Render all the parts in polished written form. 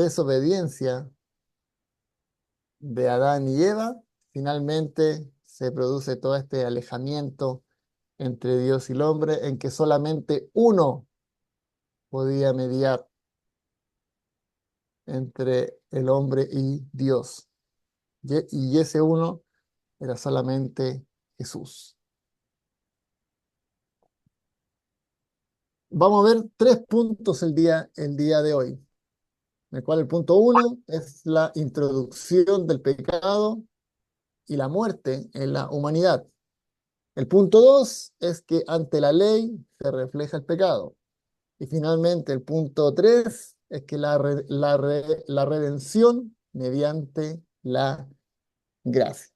desobediencia de Adán y Eva, finalmente se produce todo este alejamiento entre Dios y el hombre, en que solamente uno podía mediar entre el hombre y Dios. Y ese uno era solamente Jesús. Vamos a ver 3 puntos el día de hoy, en el cual el punto 1 es la introducción del pecado y la muerte en la humanidad. El punto 2 es que ante la ley se refleja el pecado. Y finalmente el punto 3 es que la redención mediante la gracia.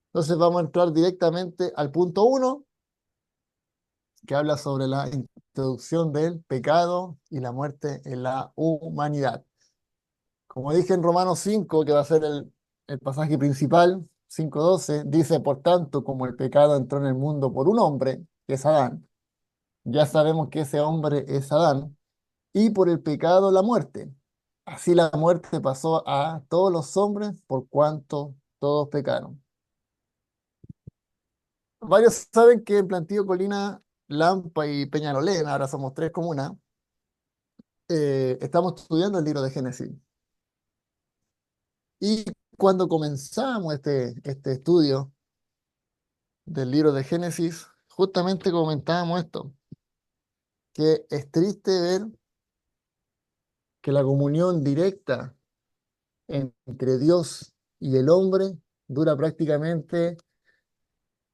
Entonces vamos a entrar directamente al punto 1, que habla sobre la introducción del pecado y la muerte en la humanidad. Como dije en Romanos 5, que va a ser el pasaje principal, 5:12, dice, por tanto, como el pecado entró en el mundo por un hombre, que es Adán, ya sabemos que ese hombre es Adán, y por el pecado la muerte. Así la muerte pasó a todos los hombres por cuanto todos pecaron. Varios saben que en Plantío, Colina, Lampa y Peñalolén, ahora somos 3 comunas, estamos estudiando el libro de Génesis. Y cuando comenzamos este estudio del libro de Génesis, justamente comentábamos esto, que es triste ver que la comunión directa entre Dios y el hombre dura prácticamente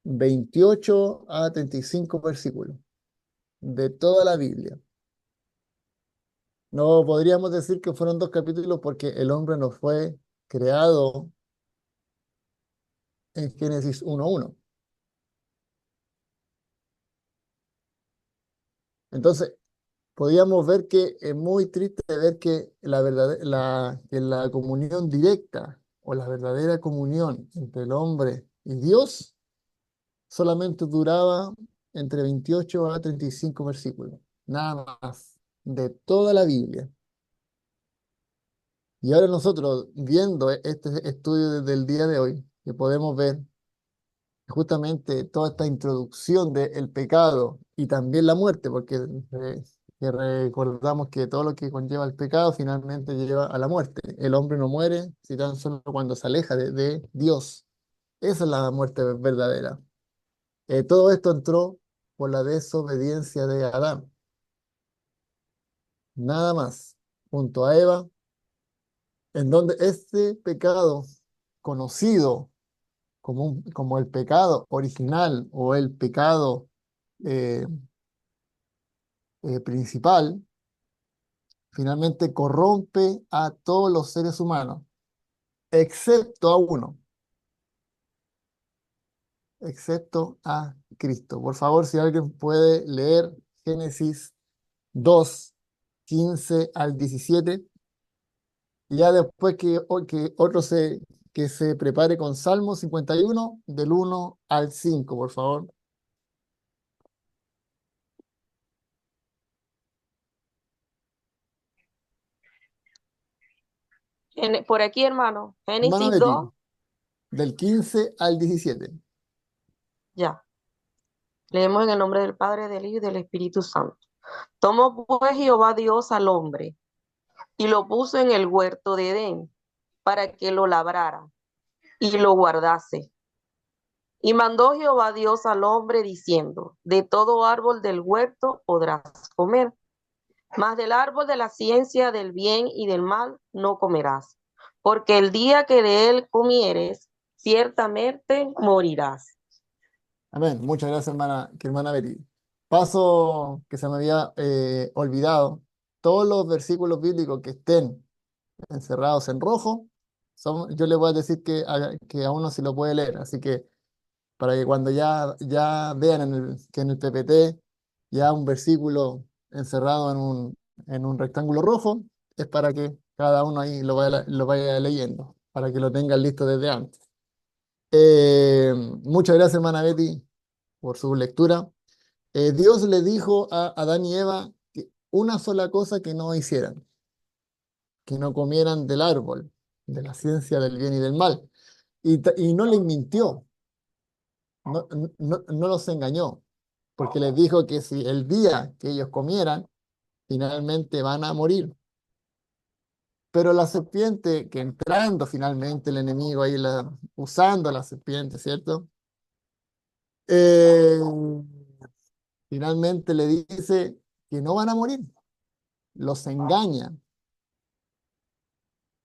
28 a 35 versículos de toda la Biblia. No podríamos decir que fueron 2 capítulos porque el hombre no fue creado en Génesis 1:1. Entonces, podíamos ver que es muy triste ver que que la comunión directa o la verdadera comunión entre el hombre y Dios solamente duraba entre 28 a 35 versículos, nada más, de toda la Biblia. Y ahora nosotros, viendo este estudio desde el día de hoy, que podemos ver justamente toda esta introducción del pecado y también la muerte, porque que recordamos que todo lo que conlleva el pecado finalmente lleva a la muerte. El hombre no muere si tan solo cuando se aleja de Dios. Esa es la muerte verdadera. Todo esto entró por la desobediencia de Adán. Nada más, junto a Eva, en donde este pecado conocido como el pecado original o el pecado eh, principal, finalmente corrompe a todos los seres humanos, excepto a uno, excepto a Cristo. Por favor, si alguien puede leer Génesis 2:15 al 17, y ya después que otro que se prepare con Salmo 51, del 1 al 5, por favor. Por aquí, hermano, Hermana Génesis Betty, 2, del 15 al 17. ya. Leemos en el nombre del Padre, del Hijo y del Espíritu Santo. Tomó pues Jehová Dios al hombre y lo puso en el huerto de Edén para que lo labrara y lo guardase. Y mandó Jehová Dios al hombre diciendo, de todo árbol del huerto podrás comer, mas del árbol de la ciencia del bien y del mal no comerás, porque el día que de él comieres, ciertamente morirás. Amén. Muchas gracias, hermana Betty. Paso que se me había olvidado. Todos los versículos bíblicos que estén encerrados en rojo, yo le voy a decir que a uno sí lo puede leer. Así que para que cuando ya vean que en el PPT ya un versículo encerrado en un rectángulo rojo, es para que cada uno ahí lo vaya leyendo, para que lo tengan listo desde antes. Muchas gracias, hermana Betty, por su lectura. Dios le dijo a Adán y Eva que una sola cosa que no hicieran. que no comieran del árbol, de la ciencia del bien y del mal. Y no les mintió, no los engañó, porque les dijo que si el día que ellos comieran, finalmente van a morir. Pero la serpiente, que entrando finalmente el enemigo ahí, usando la serpiente, ¿cierto? Eh, finalmente le dice que no van a morir, los engaña,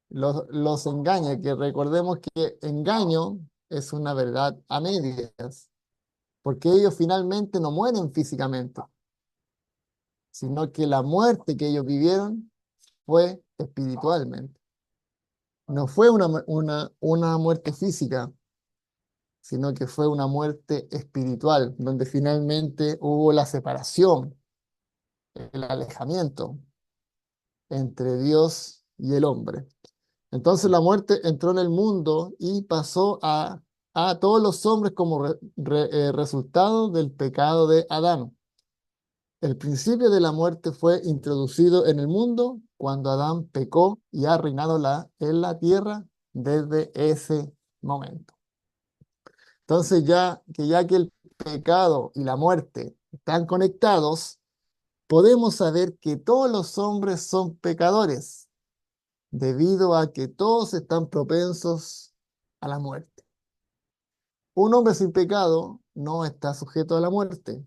los engaña, que recordemos que engaño es una verdad a medias, porque ellos finalmente no mueren físicamente, sino que la muerte que ellos vivieron fue espiritualmente. No fue una muerte física, sino que fue una muerte espiritual, donde finalmente hubo la separación, el alejamiento entre Dios y el hombre. Entonces la muerte entró en el mundo y pasó a todos los hombres como resultado del pecado de Adán. El principio de la muerte fue introducido en el mundo cuando Adán pecó y ha reinado en la tierra desde ese momento. Entonces ya que el pecado y la muerte están conectados, podemos saber que todos los hombres son pecadores, debido a que todos están propensos a la muerte. Un hombre sin pecado no está sujeto a la muerte,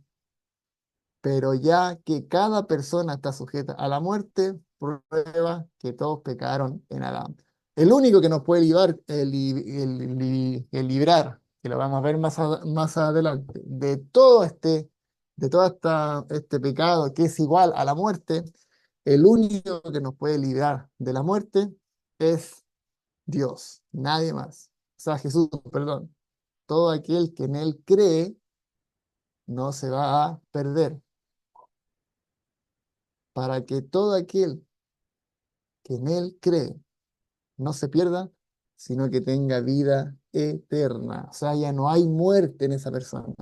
pero ya que cada persona está sujeta a la muerte, prueba que todos pecaron en Adán. El único que nos puede librar, que lo vamos a ver más adelante, de todo este pecado que es igual a la muerte, el único que nos puede librar de la muerte es Dios, nadie más. O sea, Jesús, perdón. Todo aquel que en Él cree no se va a perder, para que todo aquel que en Él cree no se pierda, sino que tenga vida eterna. O sea, ya no hay muerte en esa persona,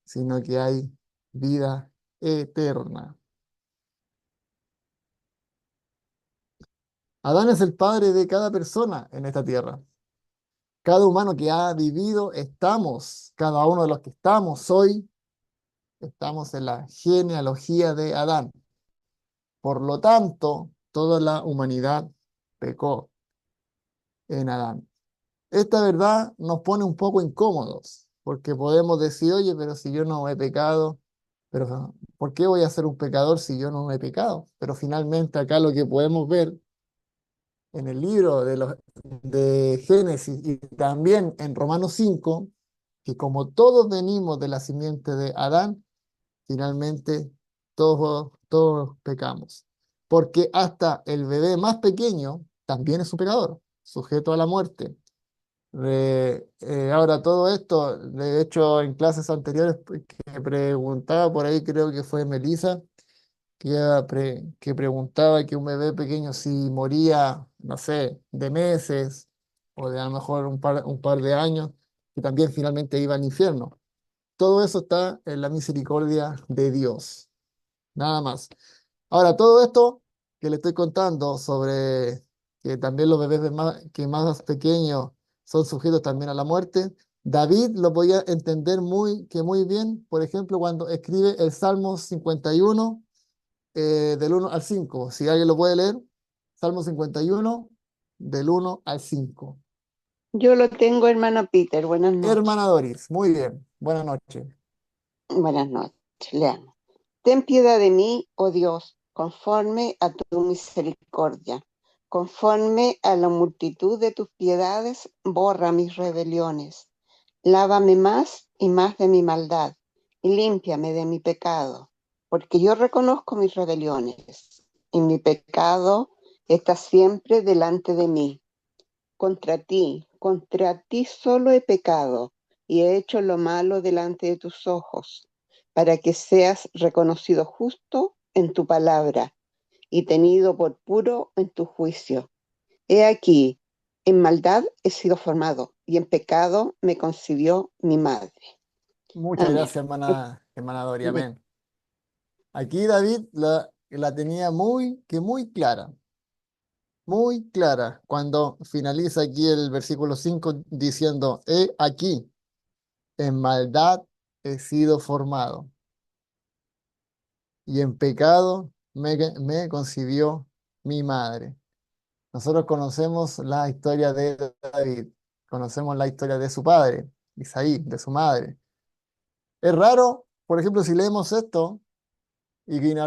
sino que hay vida eterna. Adán es el padre de cada persona en esta tierra. Cada humano que ha vivido, cada uno de los que estamos hoy, estamos en la genealogía de Adán. Por lo tanto, toda la humanidad pecó en Adán. Esta verdad nos pone un poco incómodos, porque podemos decir, oye, pero si yo no he pecado, pero ¿por qué voy a ser un pecador si yo no he pecado? Pero finalmente acá lo que podemos ver en el libro de Génesis y también en Romanos 5, que como todos venimos de la simiente de Adán, finalmente todos pecamos. Porque hasta el bebé más pequeño también es un pecador, sujeto a la muerte. Ahora, todo esto, de hecho, en clases anteriores que preguntaba, por ahí creo que fue Melissa, que preguntaba que un bebé pequeño si moría, no sé, de meses o de a lo mejor un par de años, que también finalmente iba al infierno. Todo eso está en la misericordia de Dios, nada más. Ahora, todo esto que le estoy contando sobre que también los bebés que más pequeños son sujetos también a la muerte, David lo podía entender muy bien, por ejemplo, cuando escribe el Salmo 51, del 1 al 5. Si alguien lo puede leer, Salmo 51, del 1 al 5. Yo lo tengo, hermano Peter. Buenas noches. Hermana Doris, muy bien, buenas noches. Buenas noches. Leamos. Ten piedad de mí, oh Dios, conforme a tu misericordia. Conforme a la multitud de tus piedades, borra mis rebeliones. Lávame más y más de mi maldad, y límpiame de mi pecado, porque yo reconozco mis rebeliones, y mi pecado está siempre delante de mí. Contra ti solo he pecado, y he hecho lo malo delante de tus ojos, para que seas reconocido justo en tu palabra, y tenido por puro en tu juicio. He aquí, en maldad he sido formado, y en pecado me concibió mi madre. Muchas Amén. gracias, hermana Doris, amén. Aquí David la tenía muy clara. muy clara cuando finaliza aquí el versículo 5 diciendo, he aquí, en maldad he sido formado y en pecado me concibió mi madre. Nosotros conocemos la historia de David, conocemos la historia de su padre, Isaí, de su madre. Es raro, por ejemplo, si leemos esto y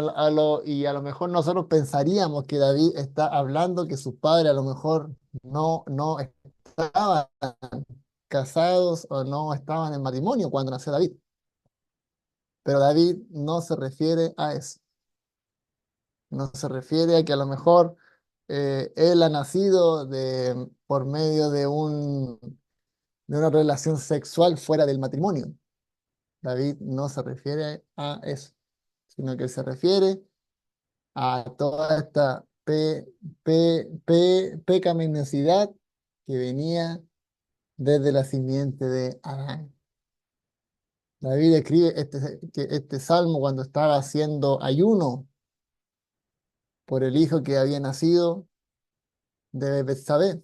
a lo mejor nosotros pensaríamos que David está hablando que sus padres a lo mejor no estaban casados o no estaban en matrimonio cuando nació David. Pero David no se refiere a eso. No se refiere a que a lo mejor él ha nacido por medio de una relación sexual fuera del matrimonio. David no se refiere a eso, sino que se refiere a toda esta pecaminosidad que venía desde la simiente de Adán. David escribe este salmo cuando estaba haciendo ayuno por el hijo que había nacido de Betsabé.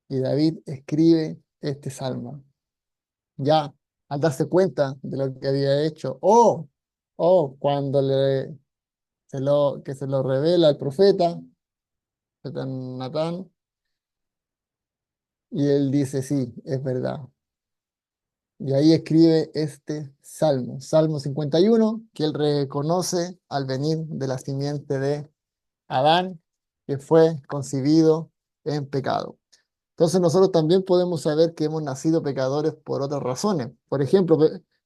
Y David escribe este salmo, ya al darse cuenta de lo que había hecho, o cuando se lo revela al profeta Natán, y él dice, sí, es verdad. Y ahí escribe este salmo, Salmo 51, que él reconoce al venir de la simiente de Adán, que fue concebido en pecado. Entonces nosotros también podemos saber que hemos nacido pecadores por otras razones. Por ejemplo,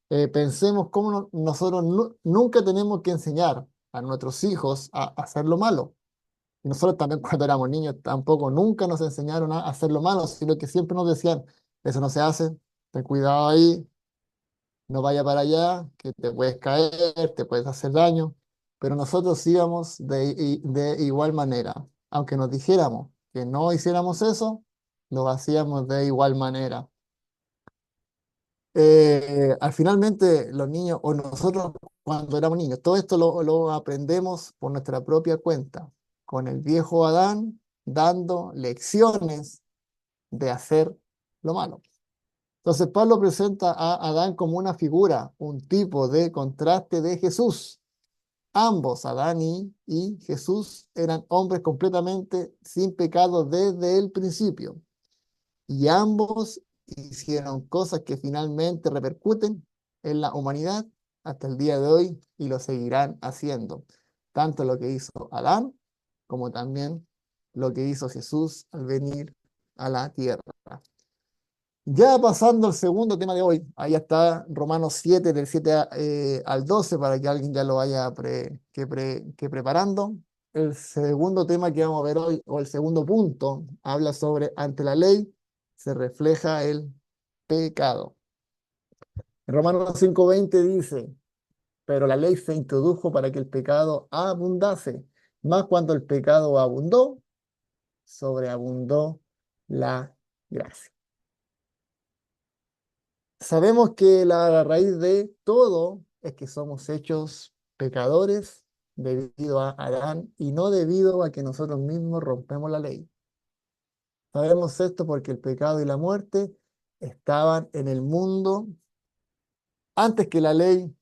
pensemos cómo nosotros nunca tenemos que enseñar a nuestros hijos a hacer lo malo. Y nosotros también cuando éramos niños tampoco nunca nos enseñaron a hacer lo malo, sino que siempre nos decían, eso no se hace, ten cuidado ahí, no vaya para allá, que te puedes caer, te puedes hacer daño. Pero nosotros íbamos de igual manera. Aunque nos dijéramos que no hiciéramos eso, lo hacíamos de igual manera. Al finalmente los niños o nosotros cuando éramos niños, todo esto lo aprendemos por nuestra propia cuenta, con el viejo Adán dando lecciones de hacer lo malo. Entonces Pablo presenta a Adán como una figura, un tipo de contraste de Jesús. Ambos, Adán y Jesús, eran hombres completamente sin pecado desde el principio. Y ambos hicieron cosas que finalmente repercuten en la humanidad hasta el día de hoy y lo seguirán haciendo. Tanto lo que hizo Adán como también lo que hizo Jesús al venir a la tierra. Ya pasando al segundo tema de hoy, ahí está Romanos 7, del 7 al 12, para que alguien ya lo vaya que preparando. El segundo tema que vamos a ver hoy, o el segundo punto, habla sobre ante la ley se refleja el pecado. En Romanos 5:20 dice, pero la ley se introdujo para que el pecado abundase, más cuando el pecado abundó, sobreabundó la gracia. Sabemos que la raíz de todo es que somos hechos pecadores debido a Adán y no debido a que nosotros mismos rompemos la ley. Sabemos esto porque el pecado y la muerte estaban en el mundo antes que la ley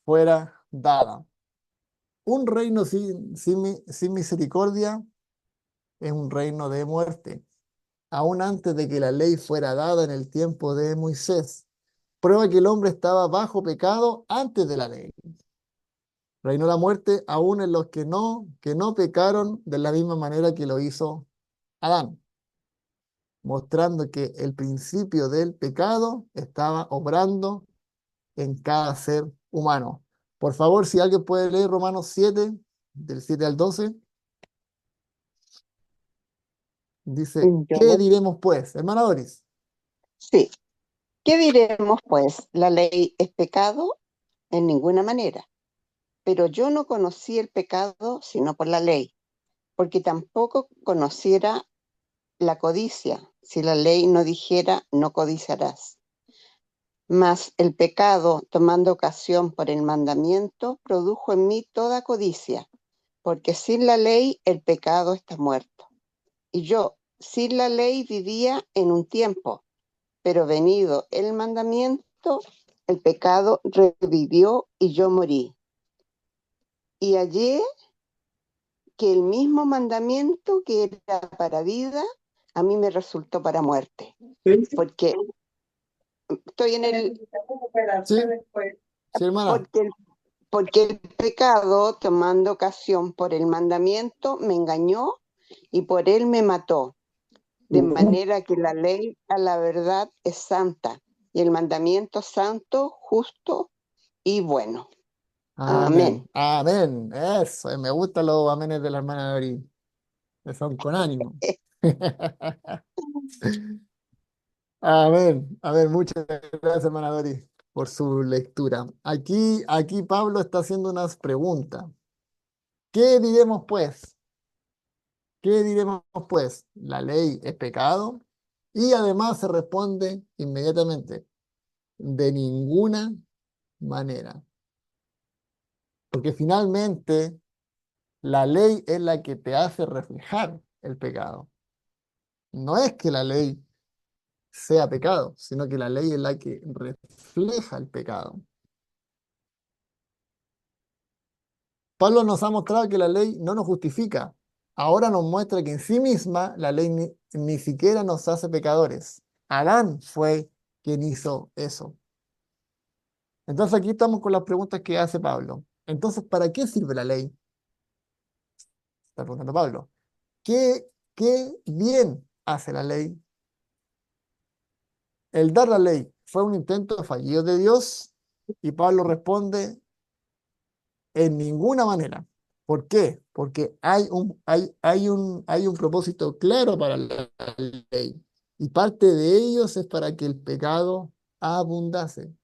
fuera dada. Un reino sin misericordia es un reino de muerte, aún antes de que la ley fuera dada en el tiempo de Moisés. Prueba que el hombre estaba bajo pecado antes de la ley. Reinó la muerte aún en los que no pecaron de la misma manera que lo hizo Adán, mostrando que el principio del pecado estaba obrando en cada ser humano. Por favor, si alguien puede leer Romanos 7, del 7 al 12, dice, Yo ¿qué lo, diremos pues? Hermana Doris, sí. ¿Qué diremos, pues? ¿La ley es pecado? En ninguna manera. Pero yo no conocí el pecado sino por la ley, porque tampoco conociera la codicia, si la ley no dijera no codiciarás. Mas el pecado, tomando ocasión por el mandamiento, produjo en mí toda codicia, porque sin la ley el pecado está muerto. Y yo, sin la ley, vivía en un tiempo, pero venido el mandamiento, el pecado revivió y yo morí. Y hallé que el mismo mandamiento que era para vida, a mí me resultó para muerte. Porque estoy en el... Sí, sí, hermana. Porque el pecado, tomando ocasión por el mandamiento, me engañó y por él me mató. De manera que la ley a la verdad es santa y el mandamiento santo, justo y bueno. Amén. Amén. Amén. Eso. Me gustan los amenes de la hermana Dori, que son con ánimo. Amén. A ver, muchas gracias, hermana Dori, por su lectura. Aquí Pablo está haciendo unas preguntas. ¿Qué diremos pues? ¿Qué diremos pues? ¿La ley es pecado? Y además se responde inmediatamente, de ninguna manera. Porque finalmente la ley es la que te hace reflejar el pecado. No es que la ley sea pecado, sino que la ley es la que refleja el pecado. Pablo nos ha mostrado que la ley no nos justifica. Ahora nos muestra que en sí misma la ley ni siquiera nos hace pecadores. Adán fue quien hizo eso. Entonces aquí estamos con las preguntas que hace Pablo. Entonces, ¿para qué sirve la ley? Está preguntando Pablo. ¿Qué bien hace la ley? El dar la ley fue un intento fallido de Dios y Pablo responde en ninguna manera. ¿Por qué? Porque hay un propósito claro para la ley y parte de ellos es para que el pecado abundase.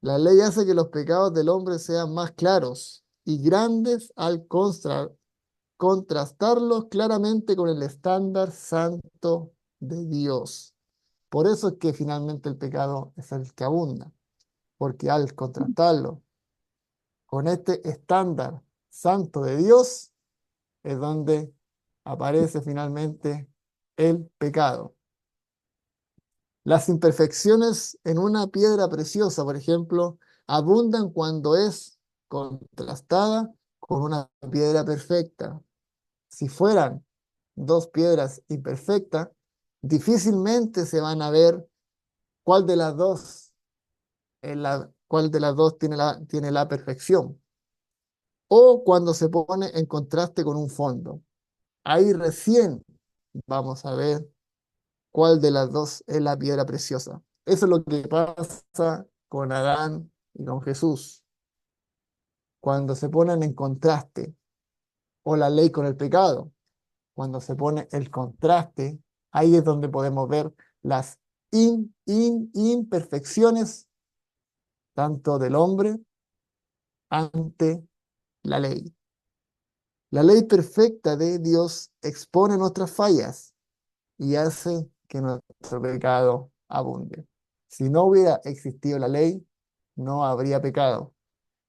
La ley hace que los pecados del hombre sean más claros y grandes al contrastarlos claramente con el estándar santo de Dios. Por eso es que finalmente el pecado es el que abunda, porque al contrastarlo con este estándar santo de Dios es donde aparece finalmente el pecado. Las imperfecciones en una piedra preciosa, por ejemplo, abundan cuando es contrastada con una piedra perfecta. Si fueran dos piedras imperfectas, difícilmente se van a ver cuál de las dos, cuál de las dos tiene la perfección. O cuando se pone en contraste con un fondo. Ahí recién vamos a ver cuál de las dos es la piedra preciosa. Eso es lo que pasa con Adán y con Jesús. Cuando se ponen en contraste, o la ley con el pecado, cuando se pone el contraste, ahí es donde podemos ver las imperfecciones tanto del hombre ante la ley. La ley perfecta de Dios expone nuestras fallas y hace que nuestro pecado abunde. Si no hubiera existido la ley, no habría pecado,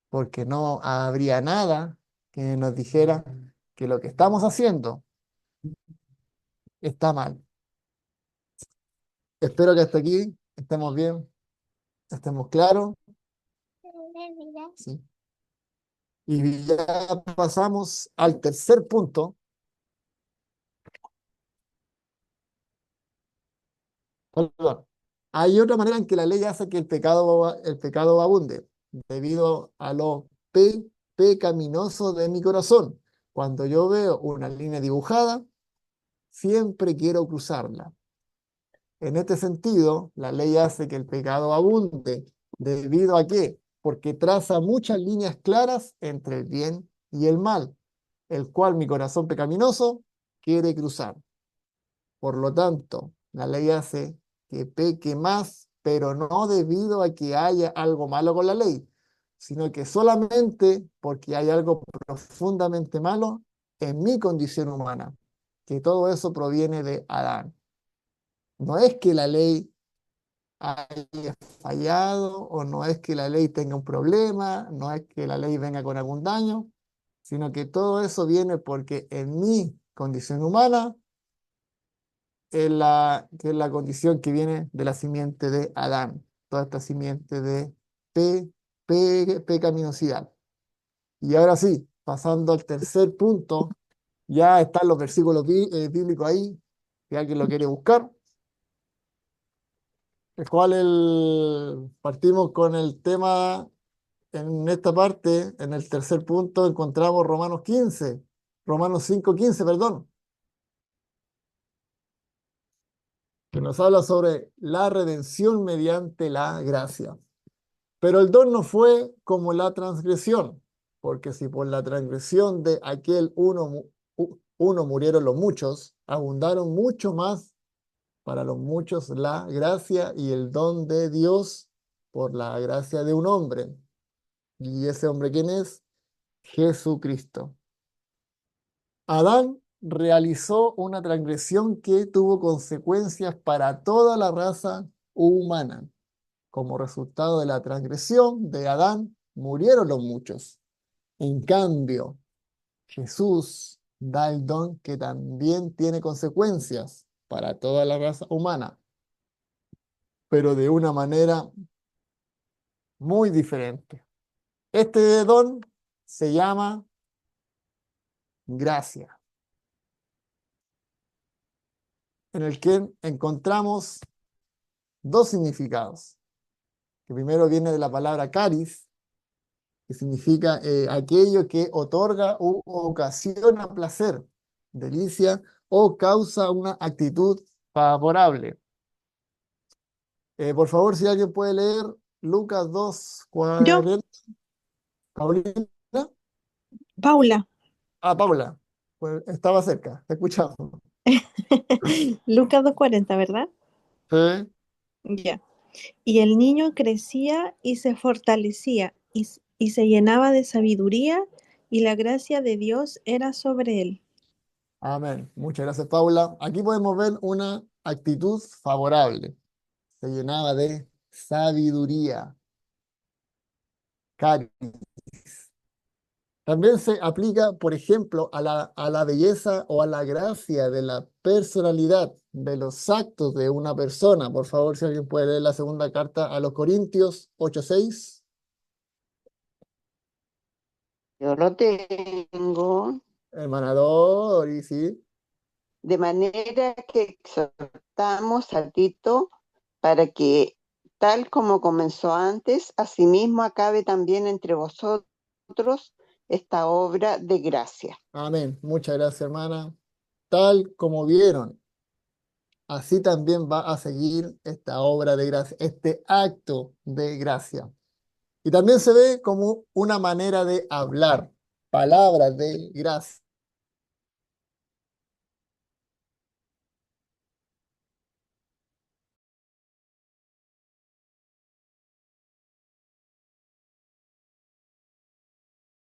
porque no habría nada que nos dijera que lo que estamos haciendo está mal. Espero que hasta aquí estemos bien, estemos claros. Sí. Y ya pasamos al tercer punto. Perdón. Hay otra manera en que la ley hace que el pecado abunde, debido a lo pecaminoso de mi corazón. Cuando yo veo una línea dibujada, siempre quiero cruzarla. En este sentido, la ley hace que el pecado abunde. ¿Debido a qué? Porque traza muchas líneas claras entre el bien y el mal, el cual mi corazón pecaminoso quiere cruzar. Por lo tanto, la ley hace que peque más, pero no debido a que haya algo malo con la ley, sino que solamente porque hay algo profundamente malo en mi condición humana, que todo eso proviene de Adán. No es que la ley haya fallado o no es que la ley tenga un problema, no es que la ley venga con algún daño, sino que todo eso viene porque en mi condición humana que es la condición que viene de la simiente de Adán, toda esta simiente de pecaminosidad. Y ahora sí, pasando al tercer punto, ya están los versículos bíblicos ahí, si alguien lo quiere buscar, partimos con el tema en esta parte, en el tercer punto, encontramos Romanos 5:15, perdón, que nos habla sobre la redención mediante la gracia. Pero el don no fue como la transgresión, porque si por la transgresión de aquel uno murieron los muchos, abundaron mucho más para los muchos la gracia y el don de Dios por la gracia de un hombre. ¿Y ese hombre quién es? Jesucristo. Adán realizó una transgresión que tuvo consecuencias para toda la raza humana. Como resultado de la transgresión de Adán, murieron los muchos. En cambio, Jesús da el don que también tiene consecuencias para toda la raza humana, pero de una manera muy diferente. Este don se llama gracia, en el que encontramos dos significados. Que primero viene de la palabra caris, que significa aquello que otorga u ocasiona placer, delicia o causa una actitud favorable. Por favor, si alguien puede leer Lucas Yo, 2:40. Paulina. Paula, Paula, pues estaba cerca, te escuchamos. Lucas 2:40, ¿verdad? Sí. Ya. Y el niño crecía y se fortalecía y se llenaba de sabiduría y la gracia de Dios era sobre él. Amén. Muchas gracias, Paula. Aquí podemos ver una actitud favorable. Se llenaba de sabiduría, caris. También se aplica, por ejemplo, a la belleza o a la gracia de la personalidad, de los actos de una persona. Por favor, si alguien puede leer la segunda carta a los Corintios 8:6. Yo lo tengo. Hermana Dori, sí. De manera que exhortamos a Tito para que, tal como comenzó antes, asimismo acabe también entre vosotros esta obra de gracia. Amén. Muchas gracias, hermana. Tal como vieron, así también va a seguir esta obra de gracia, este acto de gracia. Y también se ve como una manera de hablar, palabras de gracia.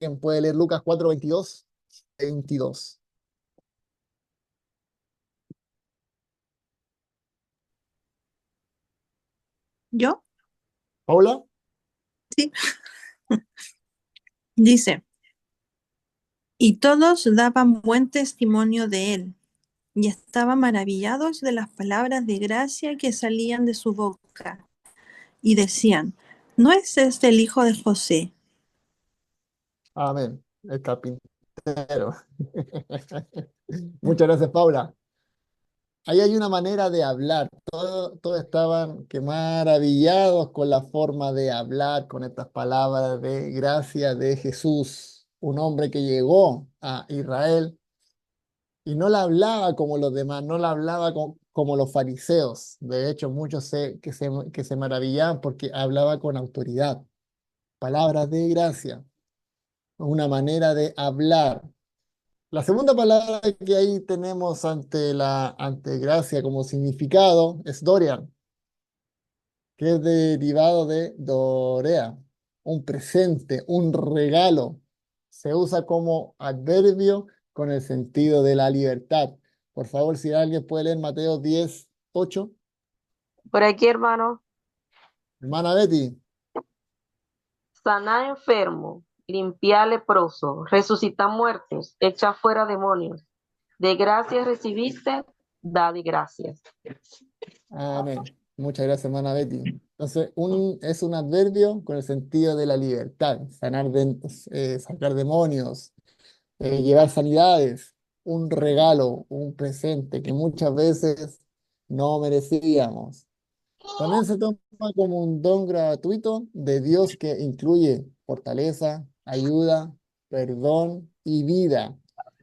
¿Quién puede leer Lucas 4:22? ¿Yo? Paula. Sí. Dice, y todos daban buen testimonio de él y estaban maravillados de las palabras de gracia que salían de su boca y decían, ¿no es este el hijo de José? Amén. El carpintero. Muchas gracias, Paula. Ahí hay una manera de hablar. Todos estaban que maravillados con la forma de hablar, con estas palabras de gracia de Jesús, un hombre que llegó a Israel y no la hablaba como los demás, no la hablaba como los fariseos. De hecho, muchos que se maravillaban porque hablaba con autoridad. Palabras de gracia, una manera de hablar. La segunda palabra que ahí tenemos ante gracia como significado es Dorian, que es derivado de Dorea, un presente, un regalo. Se usa como adverbio con el sentido de la libertad. Por favor, si alguien puede leer Mateo 10:8. Por aquí, hermano, Hermana Betty. sanad enfermo limpiar leprosos, resucitar muertos, echar fuera demonios. De gracias recibiste, da de gracias. Amén. Muchas gracias, hermana Betty. Entonces, es un adverbio con el sentido de la libertad, sacar demonios, llevar sanidades, un regalo, un presente que muchas veces no merecíamos. También se toma como un don gratuito de Dios que incluye fortaleza, ayuda, perdón y vida.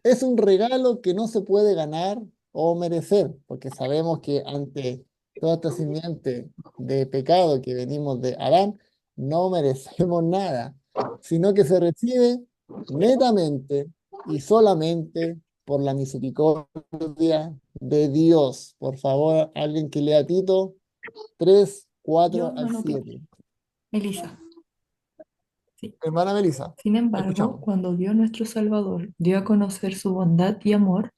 Es un regalo que no se puede ganar o merecer, porque sabemos que ante toda esta simiente de pecado que venimos de Adán, no merecemos nada, sino que se recibe netamente y solamente por la misericordia de Dios. Por favor, alguien que lea Tito 3, 4 Yo, al hermano 7. Elisa. Sí. Hermana Melissa, Sin embargo, escuchamos. cuando Dios nuestro Salvador dio a conocer su bondad y amor,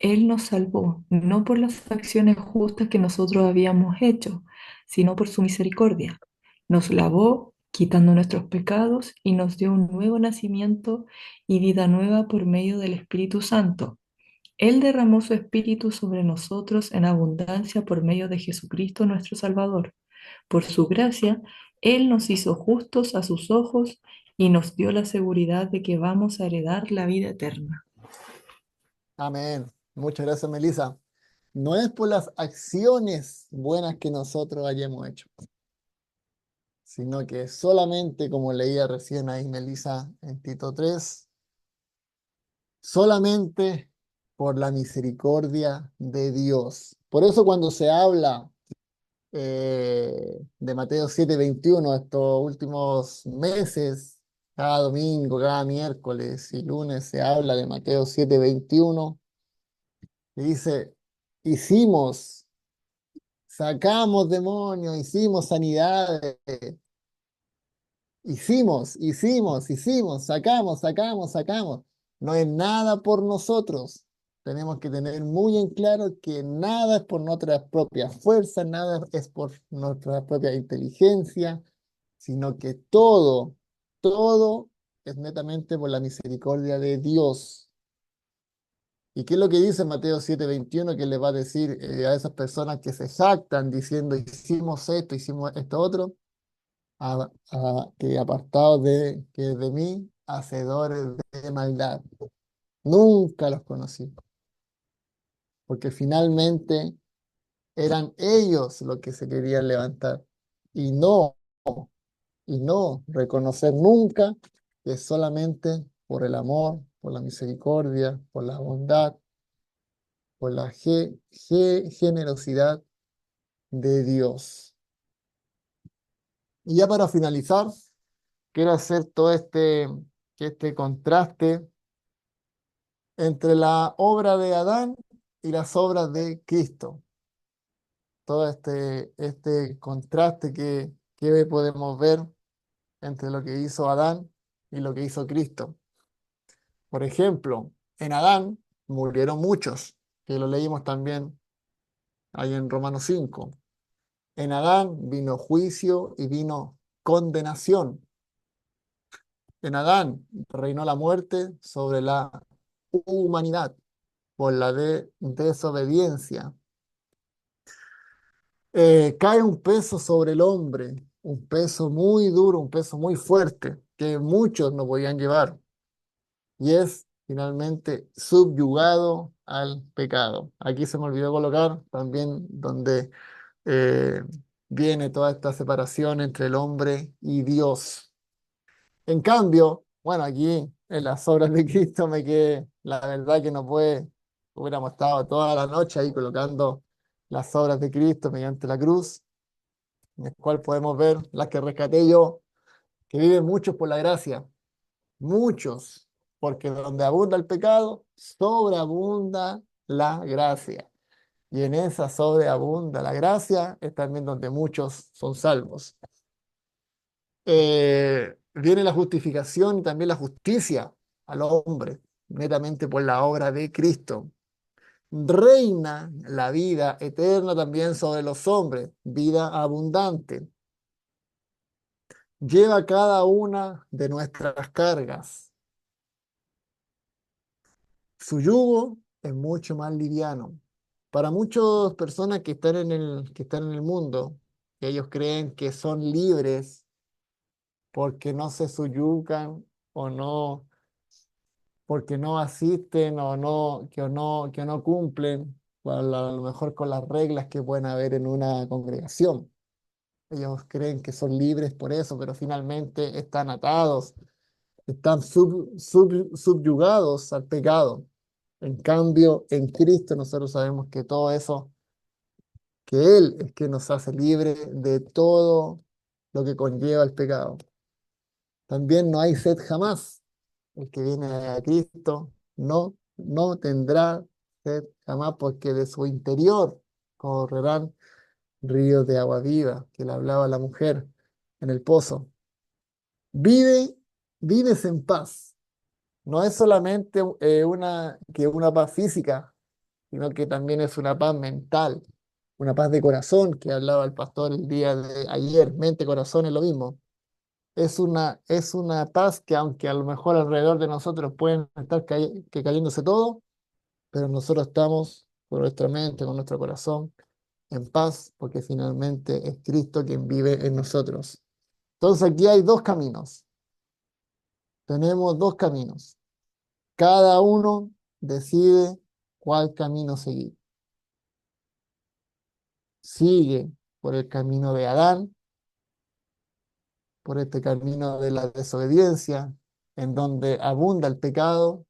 Él nos salvó, no por las acciones justas que nosotros habíamos hecho, sino por su misericordia. Nos lavó, quitando nuestros pecados, y nos dio un nuevo nacimiento y vida nueva por medio del Espíritu Santo. Él derramó su Espíritu sobre nosotros en abundancia por medio de Jesucristo nuestro Salvador. Por su gracia, Él nos hizo justos a sus ojos y nos dio la seguridad de que vamos a heredar la vida eterna. Amén. Muchas gracias, Melissa. No es por las acciones buenas que nosotros hayamos hecho, sino que solamente, como leía recién ahí Melissa en Tito 3, solamente por la misericordia de Dios. Por eso cuando se habla de Mateo 7:21 estos últimos meses, cada domingo, cada miércoles y lunes se habla de Mateo 7:21 y dice, hicimos, sacamos demonios, hicimos sanidades, hicimos, sacamos. No es nada por nosotros. Tenemos que tener muy en claro que nada es por nuestras propias fuerzas, nada es por nuestra propia inteligencia, sino que todo es netamente por la misericordia de Dios. ¿Y qué es lo que dice Mateo 7:21 que le va a decir a esas personas que se jactan diciendo hicimos esto, hicimos esto otro? Que apartados que de mí, hacedores de maldad. Nunca los conocí, porque finalmente eran ellos los que se querían levantar y no reconocer nunca que solamente por el amor, por la misericordia, por la bondad, por la generosidad de Dios. Y ya para finalizar, quiero hacer todo este contraste entre la obra de Adán y las obras de Cristo. Todo este contraste que podemos ver entre lo que hizo Adán y lo que hizo Cristo. Por ejemplo, en Adán murieron muchos, que lo leímos también ahí en Romanos 5. En Adán vino juicio y vino condenación. En Adán reinó la muerte sobre la humanidad por la desobediencia. Cae un peso sobre el hombre, un peso muy duro, un peso muy fuerte, que muchos no podían llevar, y es finalmente subyugado al pecado. Aquí se me olvidó colocar también donde eh, viene toda esta separación entre el hombre y Dios. En cambio, bueno, aquí en las obras de Cristo me quedé, la verdad que no puede, hubiéramos estado toda la noche ahí colocando las obras de Cristo mediante la cruz, en el cual podemos ver las que rescaté yo, que viven muchos por la gracia, muchos, porque donde abunda el pecado, sobreabunda la gracia. Y en esa sobreabunda la gracia es también donde muchos son salvos. Viene la justificación y también la justicia al hombre, netamente por la obra de Cristo. Reina la vida eterna también sobre los hombres, vida abundante. lleva cada una de nuestras cargas. Su yugo es mucho más liviano. Para muchas personas que están en el mundo, que ellos creen que son libres porque no se subyugan o no, porque no asisten que no cumplen a lo mejor con las reglas que pueden haber en una congregación. Ellos creen que son libres por eso, pero finalmente están atados, están subyugados al pecado. En cambio, en Cristo nosotros sabemos que todo eso, que Él es que nos hace libres de todo lo que conlleva el pecado. También no hay sed jamás. El que viene a Cristo no tendrá sed jamás, porque de su interior correrán ríos de agua viva, que le hablaba la mujer en el pozo. Vive, vives en paz. No es solamente una paz física, sino que también es una paz mental, una paz de corazón, que hablaba el pastor el día de ayer. Mente, corazón es lo mismo. Es una paz que, aunque a lo mejor alrededor de nosotros pueden estar cayéndose todo, pero nosotros estamos con nuestra mente, con nuestro corazón en paz, porque finalmente es Cristo quien vive en nosotros. Entonces aquí hay dos caminos. Tenemos dos caminos. Cada uno decide cuál camino seguir. Sigue por el camino de Adán, por este camino de la desobediencia, en donde abunda el pecado,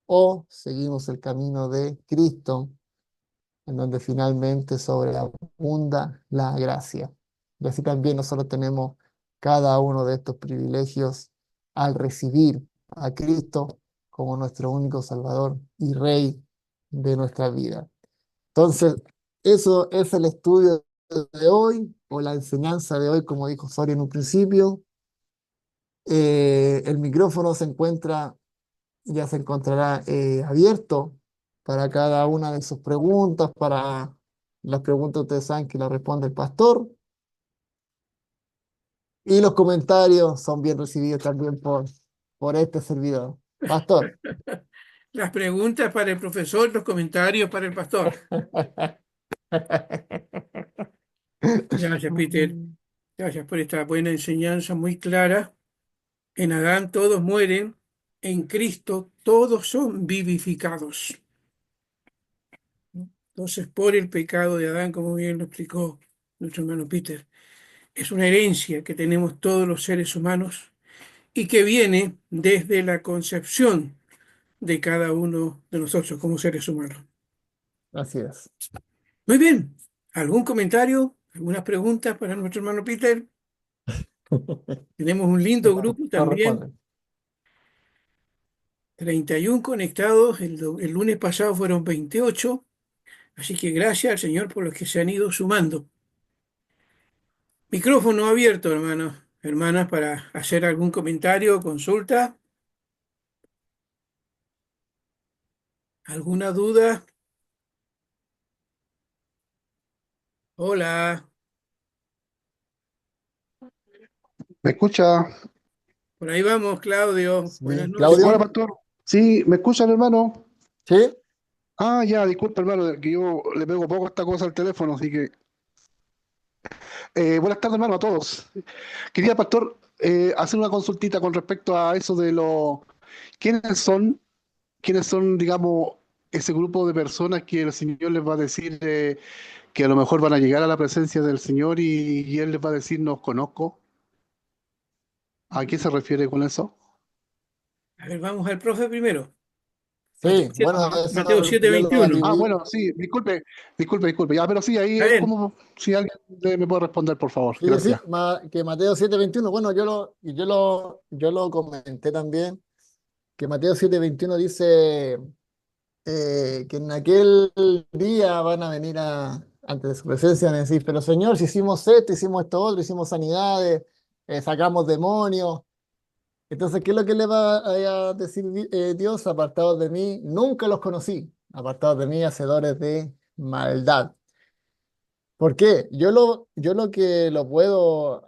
o seguimos el camino de Cristo, en donde finalmente sobreabunda la gracia. Y así también nosotros tenemos cada uno de estos privilegios al recibir a Cristo como nuestro único Salvador y Rey de nuestra vida. Entonces, eso es el estudio de hoy, o la enseñanza de hoy, como dijo Soria en un principio. El micrófono ya se encontrará abierto para cada una de sus preguntas. Para las preguntas ustedes saben que las responde el pastor, y los comentarios son bien recibidos también por este servidor. Pastor. Las preguntas para el profesor, los comentarios para el pastor. Gracias, Peter. Gracias por esta buena enseñanza muy clara. En Adán todos mueren, en Cristo todos son vivificados. Entonces, por el pecado de Adán, como bien lo explicó nuestro hermano Peter, es una herencia que tenemos todos los seres humanos y que viene desde la concepción de cada uno de nosotros como seres humanos. Así es. Muy bien. ¿Algún comentario? ¿Algunas preguntas para nuestro hermano Peter? Tenemos un lindo grupo No también. responden. 31 conectados. El lunes pasado fueron 28. Así que gracias al Señor por los que se han ido sumando. Micrófono abierto, hermanos, hermanas, para hacer algún comentario o consulta. ¿Alguna duda? Hola, ¿Me escucha? por ahí vamos, Claudio. Buenas Sí, noches. Hola, Claudio. pastor. Sí, ¿me escuchan, hermano? ¿Sí? Ah, ya, disculpa, hermano, que yo le pego poco a esta cosa al teléfono, así que... buenas tardes, hermano, a todos. Quería, pastor, hacer una consultita con respecto a eso de los... ¿Quiénes son, quiénes son, digamos, ese grupo de personas que el Señor les va a decir que a lo mejor van a llegar a la presencia del Señor y Él les va a decir, no os conozco? ¿A qué se refiere con eso? A ver, vamos al profe primero. Sí, bueno, Mateo eso 7, yo lo 21. Ah, atribuí. bueno, sí, disculpe. Ya, pero sí, ahí Está es bien. como si alguien me puede responder, por favor. Sí, sí, Gracias. que Mateo 7:21. Bueno, yo lo comenté también, que Mateo 7:21 dice que en aquel día van a venir ante su presencia, van a decir, pero Señor, si hicimos esto, hicimos esto otro, hicimos sanidades, sacamos demonios. Entonces, ¿qué es lo que le va a decir Dios? Apartados de mí, nunca los conocí. Apartados de mí, hacedores de maldad. ¿Por qué? Yo lo que lo puedo,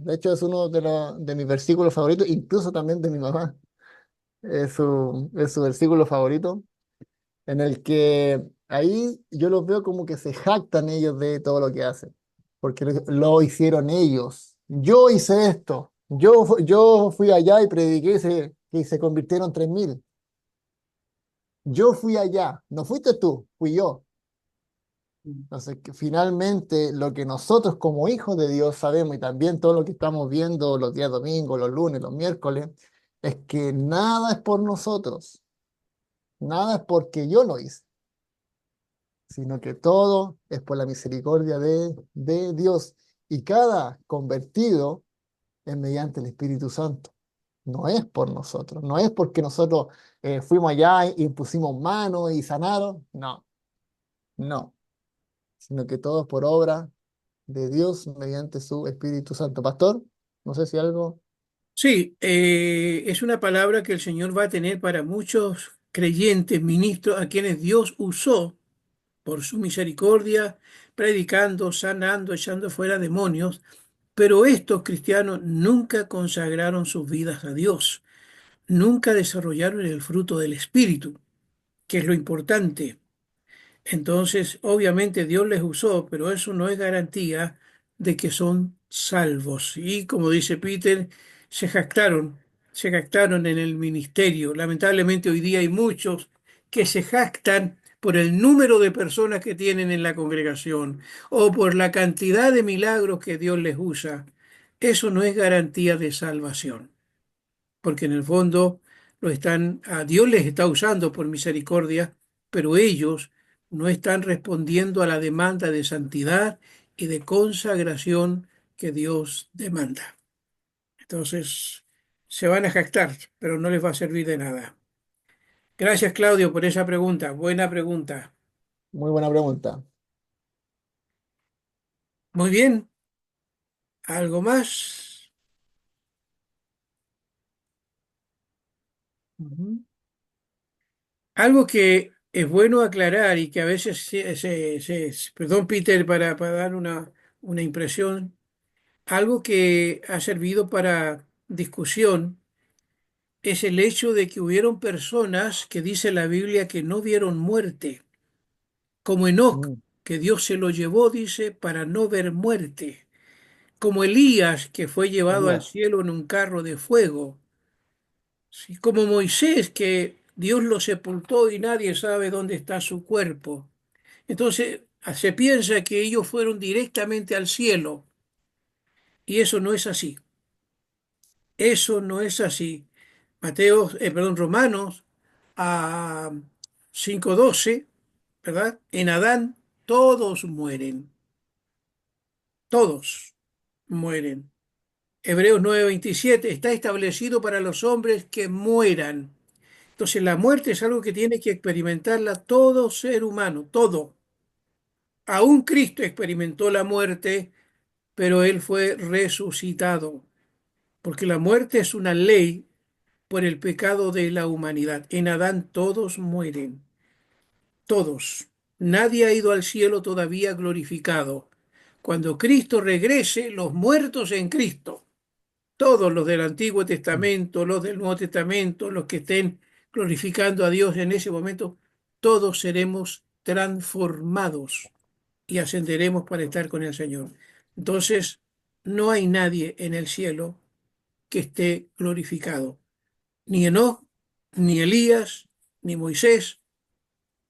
de hecho es uno de mis versículos favoritos, incluso también de mi mamá, es su versículo favorito, en el que ahí yo los veo como que se jactan ellos de todo lo que hacen, porque lo hicieron ellos. Yo hice esto, yo fui allá y prediqué y se convirtieron 3.000. Yo fui allá, no fuiste tú, fui yo. Entonces, que finalmente lo que nosotros como hijos de Dios sabemos y también todo lo que estamos viendo los días domingos, los lunes, los miércoles, es que nada es por nosotros, nada es porque yo lo hice, sino que todo es por la misericordia de Dios. Y cada convertido es mediante el Espíritu Santo. No es por nosotros, no es porque nosotros fuimos allá e impusimos manos y sanaron, no, no, sino que todo es por obra de Dios mediante su Espíritu Santo. Pastor, no sé si algo. Sí, es una palabra que el Señor va a tener para muchos creyentes, ministros, a quienes Dios usó por su misericordia, predicando, sanando, echando fuera demonios, pero estos cristianos nunca consagraron sus vidas a Dios, nunca desarrollaron el fruto del Espíritu, que es lo importante. Entonces, obviamente Dios les usó, pero eso no es garantía de que son salvos. Y como dice Peter, se jactaron, se jactaron en el ministerio. Lamentablemente hoy día hay muchos que se jactan por el número de personas que tienen en la congregación o por la cantidad de milagros que Dios les usa. Eso no es garantía de salvación, porque en el fondo a Dios les está usando por misericordia, pero ellos no están respondiendo a la demanda de santidad y de consagración que Dios demanda. Entonces, se van a jactar, pero no les va a servir de nada. Gracias, Claudio, por esa pregunta. Buena pregunta. Muy buena pregunta. Muy bien. ¿Algo más? Ujú. Algo que es bueno aclarar y que a veces perdón, Peter, para dar una impresión, algo que ha servido para discusión es el hecho de que hubieron personas que dice la Biblia que no vieron muerte, como Enoc, Mm, que Dios se lo llevó, dice, para no ver muerte, como Elías, que fue llevado al Elías. cielo en un carro de fuego, ¿sí? Como Moisés, que Dios lo sepultó y nadie sabe dónde está su cuerpo. Entonces, se piensa que ellos fueron directamente al cielo y eso no es así. Eso no es así. Romanos a 5:12, ¿verdad? En Adán todos mueren, todos mueren. Hebreos 9:27 está establecido para los hombres que mueran. Entonces la muerte es algo que tiene que experimentarla todo ser humano, todo. Aún Cristo experimentó la muerte, pero él fue resucitado, porque la muerte es una ley por el pecado de la humanidad. En Adán todos mueren, todos. Nadie ha ido al cielo todavía glorificado. Cuando Cristo regrese, los muertos en Cristo, todos los del Antiguo Mm, Testamento, los del Nuevo Testamento, los que estén glorificando a Dios en ese momento, todos seremos transformados y ascenderemos para estar con el Señor. Entonces, no hay nadie en el cielo que esté glorificado. Ni Enoc, ni Elías, ni Moisés,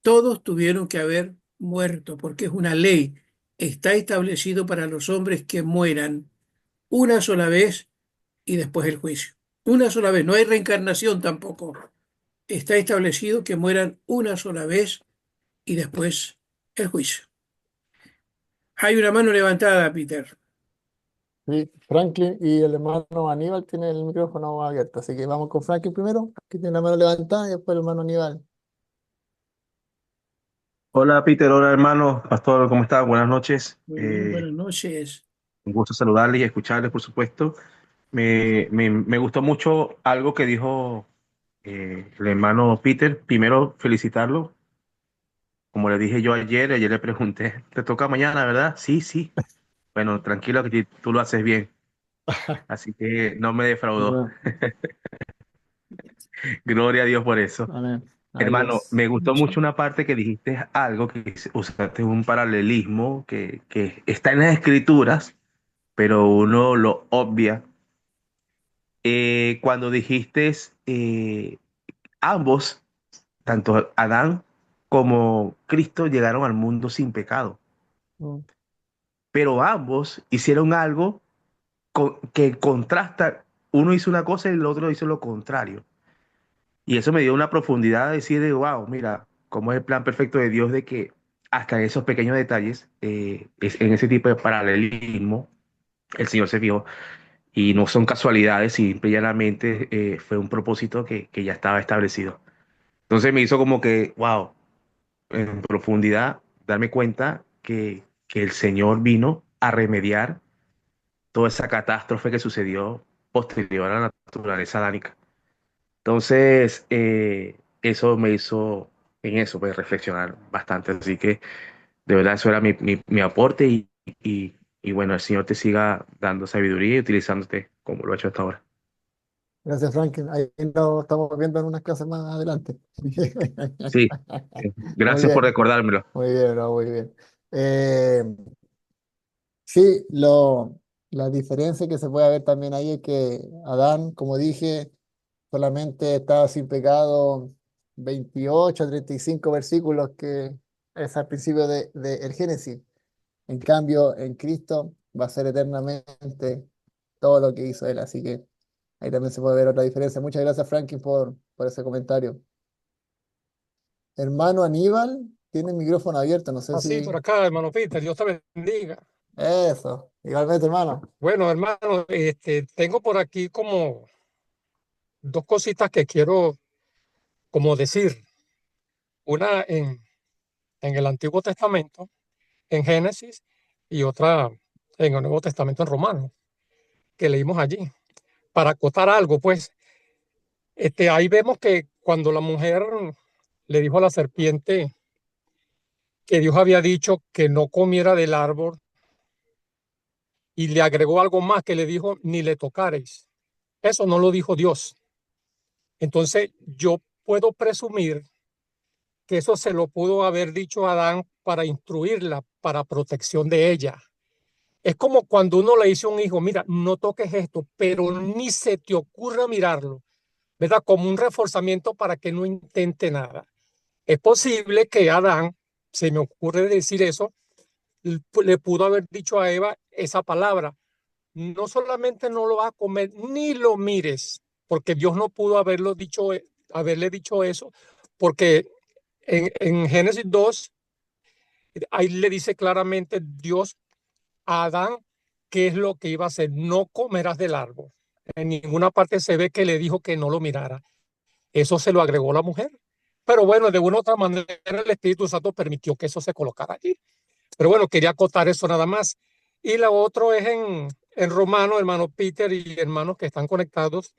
todos tuvieron que haber muerto, porque es una ley. Está establecido para los hombres que mueran una sola vez y después el juicio. Una sola vez, no hay reencarnación tampoco. Está establecido que mueran una sola vez y después el juicio. Hay una mano levantada, Peter. sí, Franklin y el hermano Aníbal tienen el micrófono abierto, así que vamos con Franklin primero, que tiene la mano levantada, y después el hermano Aníbal. Hola Peter, hola hermano, pastor, ¿cómo está? Buenas noches. Muy bien, buenas noches. Un gusto saludarles y escucharles, por supuesto. Me gustó mucho algo que dijo el hermano Peter. Primero, felicitarlo como le dije yo ayer le pregunté, ¿te toca mañana, verdad? Sí, sí. Bueno, tranquilo que tú lo haces bien. Así que no me defraudó. Bueno, Gloria a Dios por eso. amén. Hermano, Adiós. me gustó mucho una parte que dijiste algo, que usaste un paralelismo que está en las escrituras, pero uno lo obvia. Cuando dijiste ambos, tanto Adán como Cristo, llegaron al mundo sin pecado, Mm. pero ambos hicieron algo que contrasta. Uno hizo una cosa y el otro hizo lo contrario. Y eso me dio una profundidad de decir, wow, mira, cómo es el plan perfecto de Dios de que hasta en esos pequeños detalles, en ese tipo de paralelismo, el Señor se fijó. Y no son casualidades, simple y llanamente fue un propósito que ya estaba establecido. Entonces me hizo como que, wow, en profundidad, darme cuenta que el Señor vino a remediar toda esa catástrofe que sucedió posterior a la naturaleza adánica. Entonces, eso me hizo en eso, pues, reflexionar bastante. Así que, de verdad, eso era mi aporte y bueno, el Señor te siga dando sabiduría y utilizándote como lo ha hecho hasta ahora. Gracias, Franklin. Ahí nos estamos viendo en unas clases más adelante. Sí, Muy gracias por bien, recordármelo. muy bien, no, muy bien. Eh, sí, la diferencia que se puede ver también ahí es que Adán, como dije, solamente estaba sin pecado 28 a 35 versículos que es al principio de el Génesis. En cambio, en Cristo va a ser eternamente todo lo que hizo Él. Así que ahí también se puede ver otra diferencia. Muchas gracias, Franklin, por ese comentario. Hermano Aníbal, tiene el micrófono abierto, no sé Así por si... acá, hermano Peter, Dios te bendiga. Eso, igualmente, hermano. Bueno, hermano, tengo por aquí como dos cositas que quiero como decir. Una en el Antiguo Testamento, en Génesis, y otra en el Nuevo Testamento en Romanos, que leímos allí. Para acotar algo, pues, ahí vemos que cuando la mujer le dijo a la serpiente que Dios había dicho que no comiera del árbol y le agregó algo más que le dijo, ni le tocareis. Eso no lo dijo Dios. Entonces, yo puedo presumir que eso se lo pudo haber dicho a Adán para instruirla, para protección de ella. Es como cuando uno le dice a un hijo, mira, no toques esto, pero ni se te ocurra mirarlo, ¿verdad? Como un reforzamiento para que no intente nada. Es posible que Adán, se me ocurre decir eso, le pudo haber dicho a Eva esa palabra. No solamente no lo vas a comer, ni lo mires, porque Dios no pudo haberle dicho eso, porque en Génesis 2, ahí le dice claramente Dios a Adán qué es lo que iba a hacer. No comerás del árbol. En ninguna parte se ve que le dijo que no lo mirara. Eso se lo agregó la mujer. Pero bueno, de una u otra manera el Espíritu Santo permitió que eso se colocara allí. Pero bueno, quería acotar eso nada más. Y la otra es en Romano, hermano Peter y hermanos que están conectados,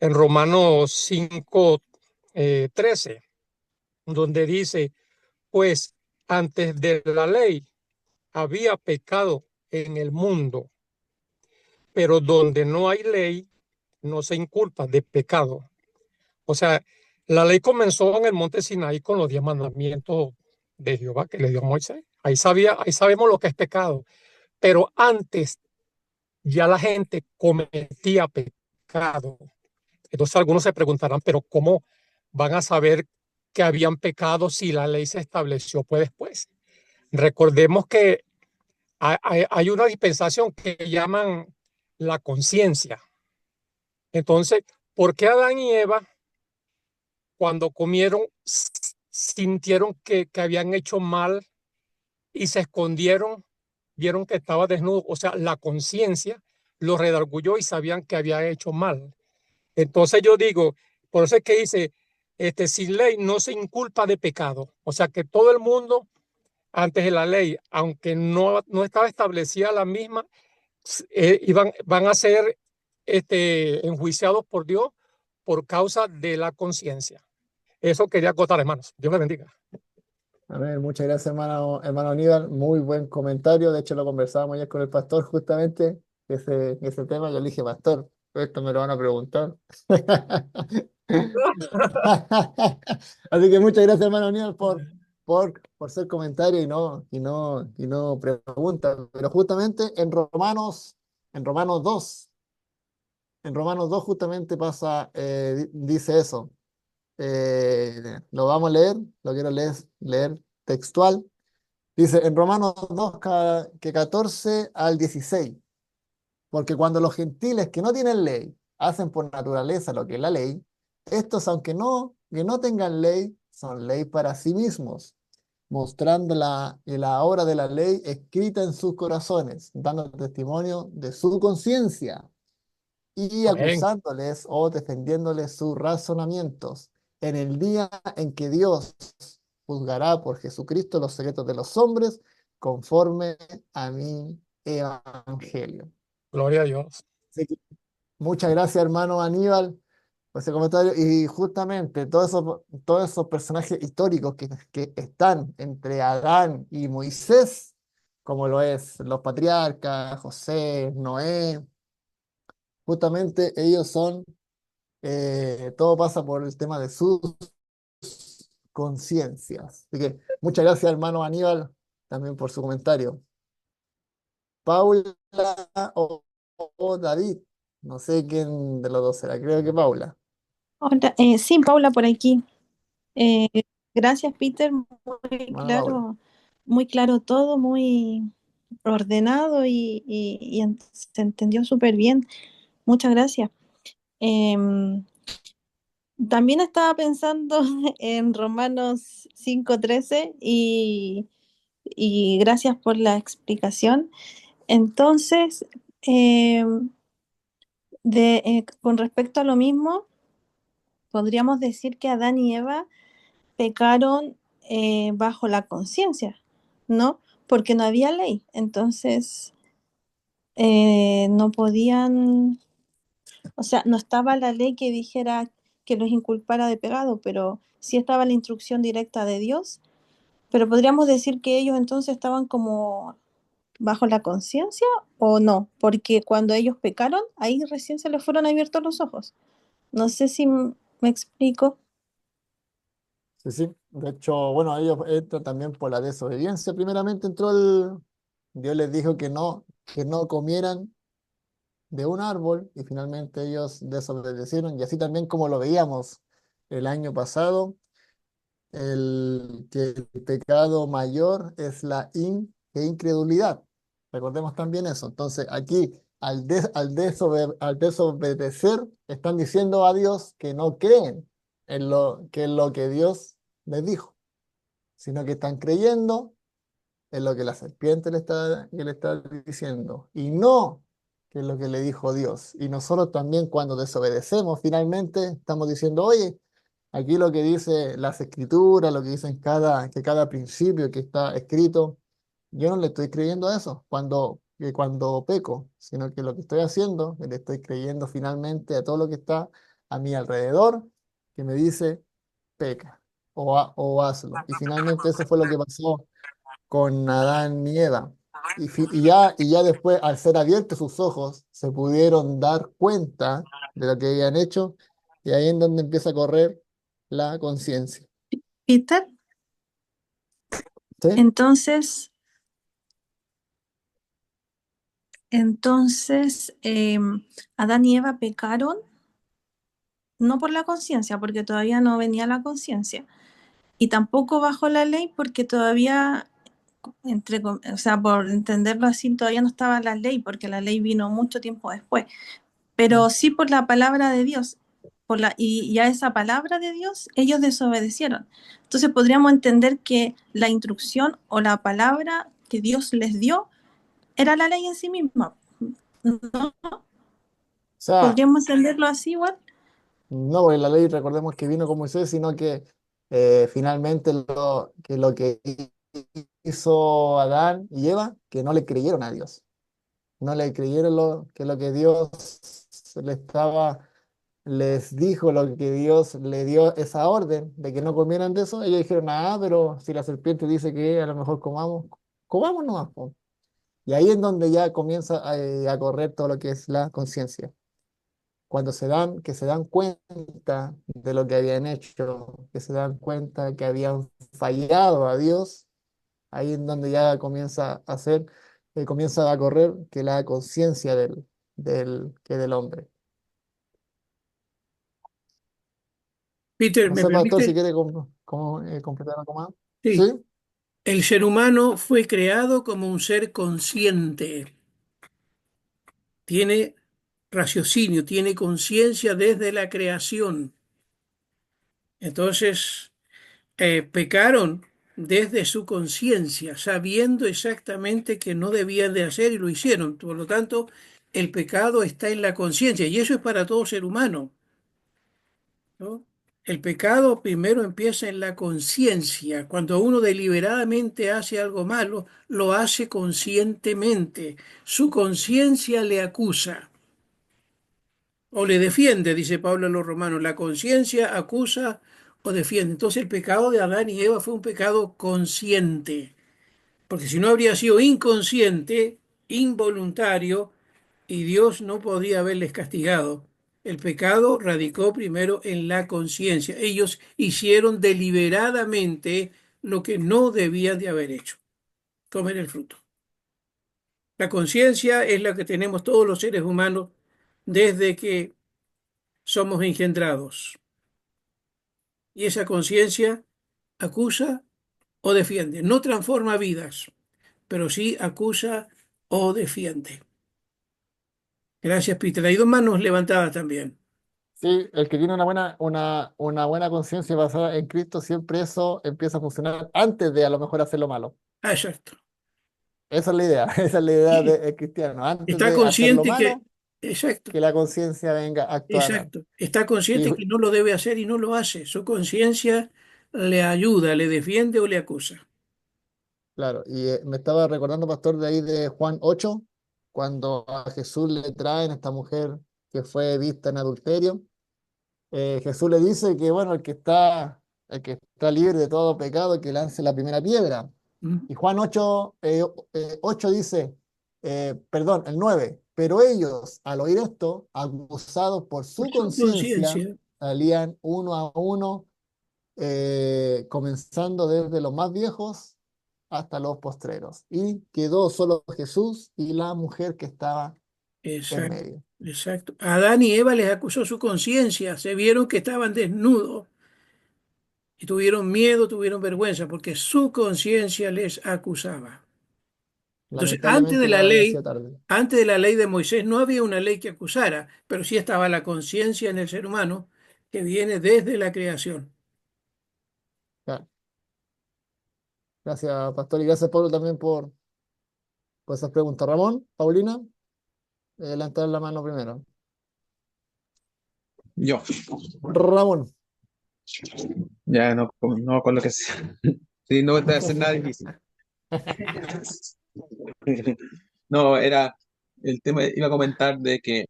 en Romanos 5, 13, donde dice, pues antes de la ley había pecado en el mundo, pero donde no hay ley, no se inculpa de pecado. O sea, la ley comenzó en el monte Sinaí con los 10 mandamientos de Jehová que le dio a Moisés. Ahí sabemos lo que es pecado. Pero antes ya la gente cometía pecado. Entonces algunos se preguntarán, pero ¿cómo van a saber que habían pecado si la ley se estableció pues después? Recordemos que hay una dispensación que llaman la conciencia. Entonces, ¿por qué Adán y Eva, cuando comieron, sintieron que habían hecho mal y se escondieron, vieron que estaba desnudo? O sea, la conciencia los redarguyó y sabían que había hecho mal. Entonces yo digo, por eso es que dice, sin ley no se inculpa de pecado. O sea que todo el mundo antes de la ley, aunque no estaba establecida la misma, van a ser enjuiciados por Dios por causa de la conciencia. Eso quería acotar, hermanos. Dios les bendiga. A ver, muchas gracias, hermano Aníbal. Muy buen comentario. De hecho, lo conversábamos ayer con el pastor justamente, ese tema. Yo le dije, pastor, esto me lo van a preguntar. Así que muchas gracias, hermano Aníbal, por ser comentario y no pregunta. Pero justamente en Romanos 2 justamente pasa, dice eso. Lo vamos a leer, lo quiero leer textual. Dice en Romanos 2, que 14 al 16, porque cuando los gentiles que no tienen ley hacen por naturaleza lo que es la ley, estos, aunque que no tengan ley, son ley para sí mismos, mostrando la obra de la ley escrita en sus corazones, dando testimonio de su conciencia y Amén. acusándoles o defendiéndoles sus razonamientos en el día en que Dios juzgará por Jesucristo los secretos de los hombres conforme a mi evangelio. Gloria a Dios. Así que muchas gracias, hermano Aníbal, por ese comentario. Y justamente todos esos personajes históricos que están entre Adán y Moisés, como lo es los patriarcas, José, Noé, justamente ellos son todo pasa por el tema de sus conciencias. Así que muchas gracias, hermano Aníbal, también por su comentario. Paula o David, no sé quién de los dos será, creo que Paula. Hola, sí, Paula por aquí. Eh, gracias, Peter. Hermana Paula. Muy claro todo, muy ordenado se entendió súper bien. Muchas gracias. Em, También estaba pensando en Romanos 5:13 y gracias por la explicación. Entonces, em, con respecto a lo mismo, podríamos decir que Adán y Eva pecaron bajo la conciencia, ¿no? Porque no había ley, entonces no podían, o sea, no estaba la ley que dijera que los inculpara de pecado, pero sí estaba la instrucción directa de Dios, pero podríamos decir que ellos entonces estaban como bajo la conciencia o no, porque cuando ellos pecaron, ahí recién se les fueron abiertos los ojos. No sé si me explico. Sí, sí. De hecho, bueno, ellos entran también por la desobediencia. Primeramente Dios les dijo que no comieran de un árbol y finalmente ellos desobedecieron. Y así también como lo veíamos el año pasado, que el pecado mayor es incredulidad. Recordemos también eso. Entonces, aquí, al desobedecer, están diciendo a Dios que no creen en lo que Dios les dijo, sino que están creyendo en lo que la serpiente le está diciendo, y no que es lo que le dijo Dios. Y nosotros también, cuando desobedecemos, finalmente estamos diciendo, oye, aquí lo que dice las escrituras, lo que dicen que cada principio que está escrito, yo no le estoy creyendo a eso cuando peco, sino que lo que estoy haciendo, le estoy creyendo finalmente a todo lo que está a mi alrededor, que me dice, peca o hazlo. Y finalmente eso fue lo que pasó con Adán y Eva. Y ya después, al ser abiertos sus ojos, se pudieron dar cuenta de lo que habían hecho, y ahí es donde empieza a correr la conciencia. Peter, ¿Sí? entonces, entonces, Adán y Eva pecaron no por la conciencia, porque todavía no venía la conciencia, y tampoco bajo la ley, porque todavía, o sea, por entenderlo así, todavía no estaba la ley, porque la ley vino mucho tiempo después, pero sí por la palabra de Dios, y a esa palabra de Dios ellos desobedecieron. Entonces podríamos entender que la instrucción o la palabra que Dios les dio era la ley en sí misma. ¿No? O sea, ¿Podríamos entenderlo así igual? no porque la ley, recordemos que vino con Moisés, sino que finalmente lo que hizo Adán y Eva, que no le creyeron a Dios. No le creyeron que lo que Dios le estaba les dijo lo que Dios le dio esa orden de que no comieran de eso, ellos dijeron, pero si la serpiente dice que a lo mejor comamos, comamos nomás, po". Y ahí es donde ya comienza a correr todo lo que es la conciencia. Cuando que se dan cuenta de lo que habían hecho, que se dan cuenta que habían fallado a Dios, ahí es donde ya comienza a hacer, comienza a correr que la conciencia del hombre. Peter, No ¿me sé, pastor, si permite? quiere completar algo más. Sí. ¿Sí? El ser humano fue creado como un ser consciente. Tiene raciocinio, tiene conciencia desde la creación. Entonces, pecaron desde su conciencia, sabiendo exactamente que no debían de hacer y lo hicieron. Por lo tanto, el pecado está en la conciencia y eso es para todo ser humano, ¿no? El pecado primero empieza en la conciencia. Cuando uno deliberadamente hace algo malo, lo hace conscientemente. Su conciencia le acusa o le defiende, dice Pablo a los romanos. La conciencia acusa o defiende. Entonces el pecado de Adán y Eva fue un pecado consciente, porque si no habría sido inconsciente, involuntario, y Dios no podía haberles castigado. El pecado radicó primero en la conciencia. Ellos hicieron deliberadamente lo que no debían de haber hecho, comer el fruto. La conciencia es la que tenemos todos los seres humanos desde que somos engendrados. Y esa conciencia acusa o defiende. No transforma vidas, pero sí acusa o defiende. Gracias, Peter. Hay dos manos levantadas también. Sí, el que tiene una buena conciencia basada en Cristo, siempre eso empieza a funcionar antes de a lo mejor hacer lo malo. Ah, exacto. Esa es la idea, esa es la idea Sí. del cristiano. Antes Está de hacer lo consciente que, malo, exacto, que la conciencia venga a actuar. exacto. Está Y consciente que no lo debe hacer y no lo hace. Su conciencia le ayuda, le defiende o le acusa. claro, me estaba recordando, pastor, de ahí de Juan 8, cuando a Jesús le traen a esta mujer que fue vista en adulterio. Jesús le dice que, bueno, el que está libre de todo pecado, que lance la primera piedra. ¿Mm? Y Juan 8, 8 dice, perdón, el 9, pero ellos, al oír esto, acusados por Por su su conciencia, conciencia. salían uno a uno, comenzando desde los más viejos hasta los postreros. Y quedó solo Jesús y la mujer que estaba en Exacto, medio. exacto. Adán y Eva les acusó su conciencia. Se vieron que estaban desnudos y tuvieron miedo, tuvieron vergüenza, porque su conciencia les acusaba. Entonces, Lamentablemente ya había sido tarde. antes de la ley de Moisés no había una ley que acusara, pero sí estaba la conciencia en el ser humano que viene desde la creación. Ya. Gracias, Pastor, y gracias, Pablo, también por esas preguntas. Ramón, Paulina, levantar la mano primero. Yo, Ramón, ya no con lo que sea. Sí, no voy a hacer nada difícil. No, era el tema, iba a comentar de que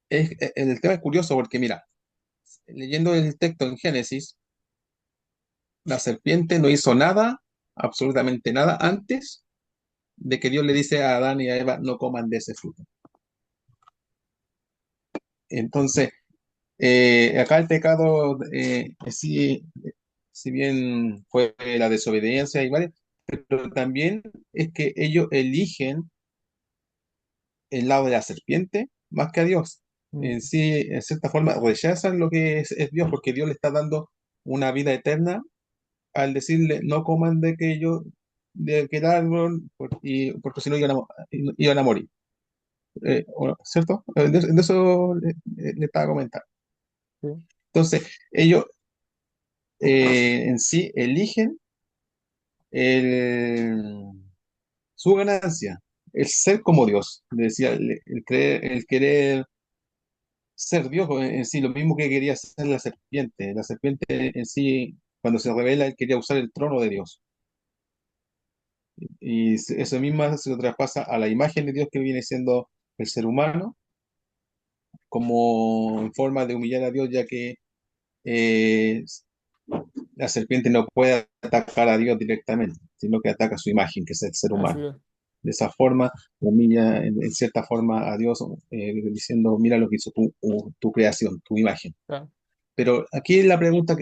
el tema es curioso porque, mira, leyendo el texto en Génesis, la serpiente no hizo nada, absolutamente nada, antes de que Dios le dice a Adán y a Eva, no coman de ese fruto. Entonces, acá el pecado, sí, si bien fue la desobediencia y varias, pero también es que ellos eligen el lado de la serpiente más que a Dios. En sí, en cierta forma, rechazan lo que es Dios, porque Dios le está dando una vida eterna al decirle no coman de aquello, de aquel árbol, porque si no iban a morir. ¿Cierto? De eso le estaba comentando. sí, Entonces, ellos en sí eligen el, su ganancia, el ser como Dios. Decía, el querer ser Dios en sí, lo mismo que quería ser la serpiente. La serpiente en sí, cuando se revela, él quería usar el trono de Dios. Y eso mismo se lo traspasa a la imagen de Dios que viene siendo el ser humano. como en forma de humillar a Dios, ya que eh, la serpiente no puede atacar a Dios directamente, sino que ataca su imagen, que es el ser Así humano. es. De esa forma, humilla en cierta forma a Dios, diciendo, mira lo que hizo tu creación, tu imagen. Claro. Pero aquí la pregunta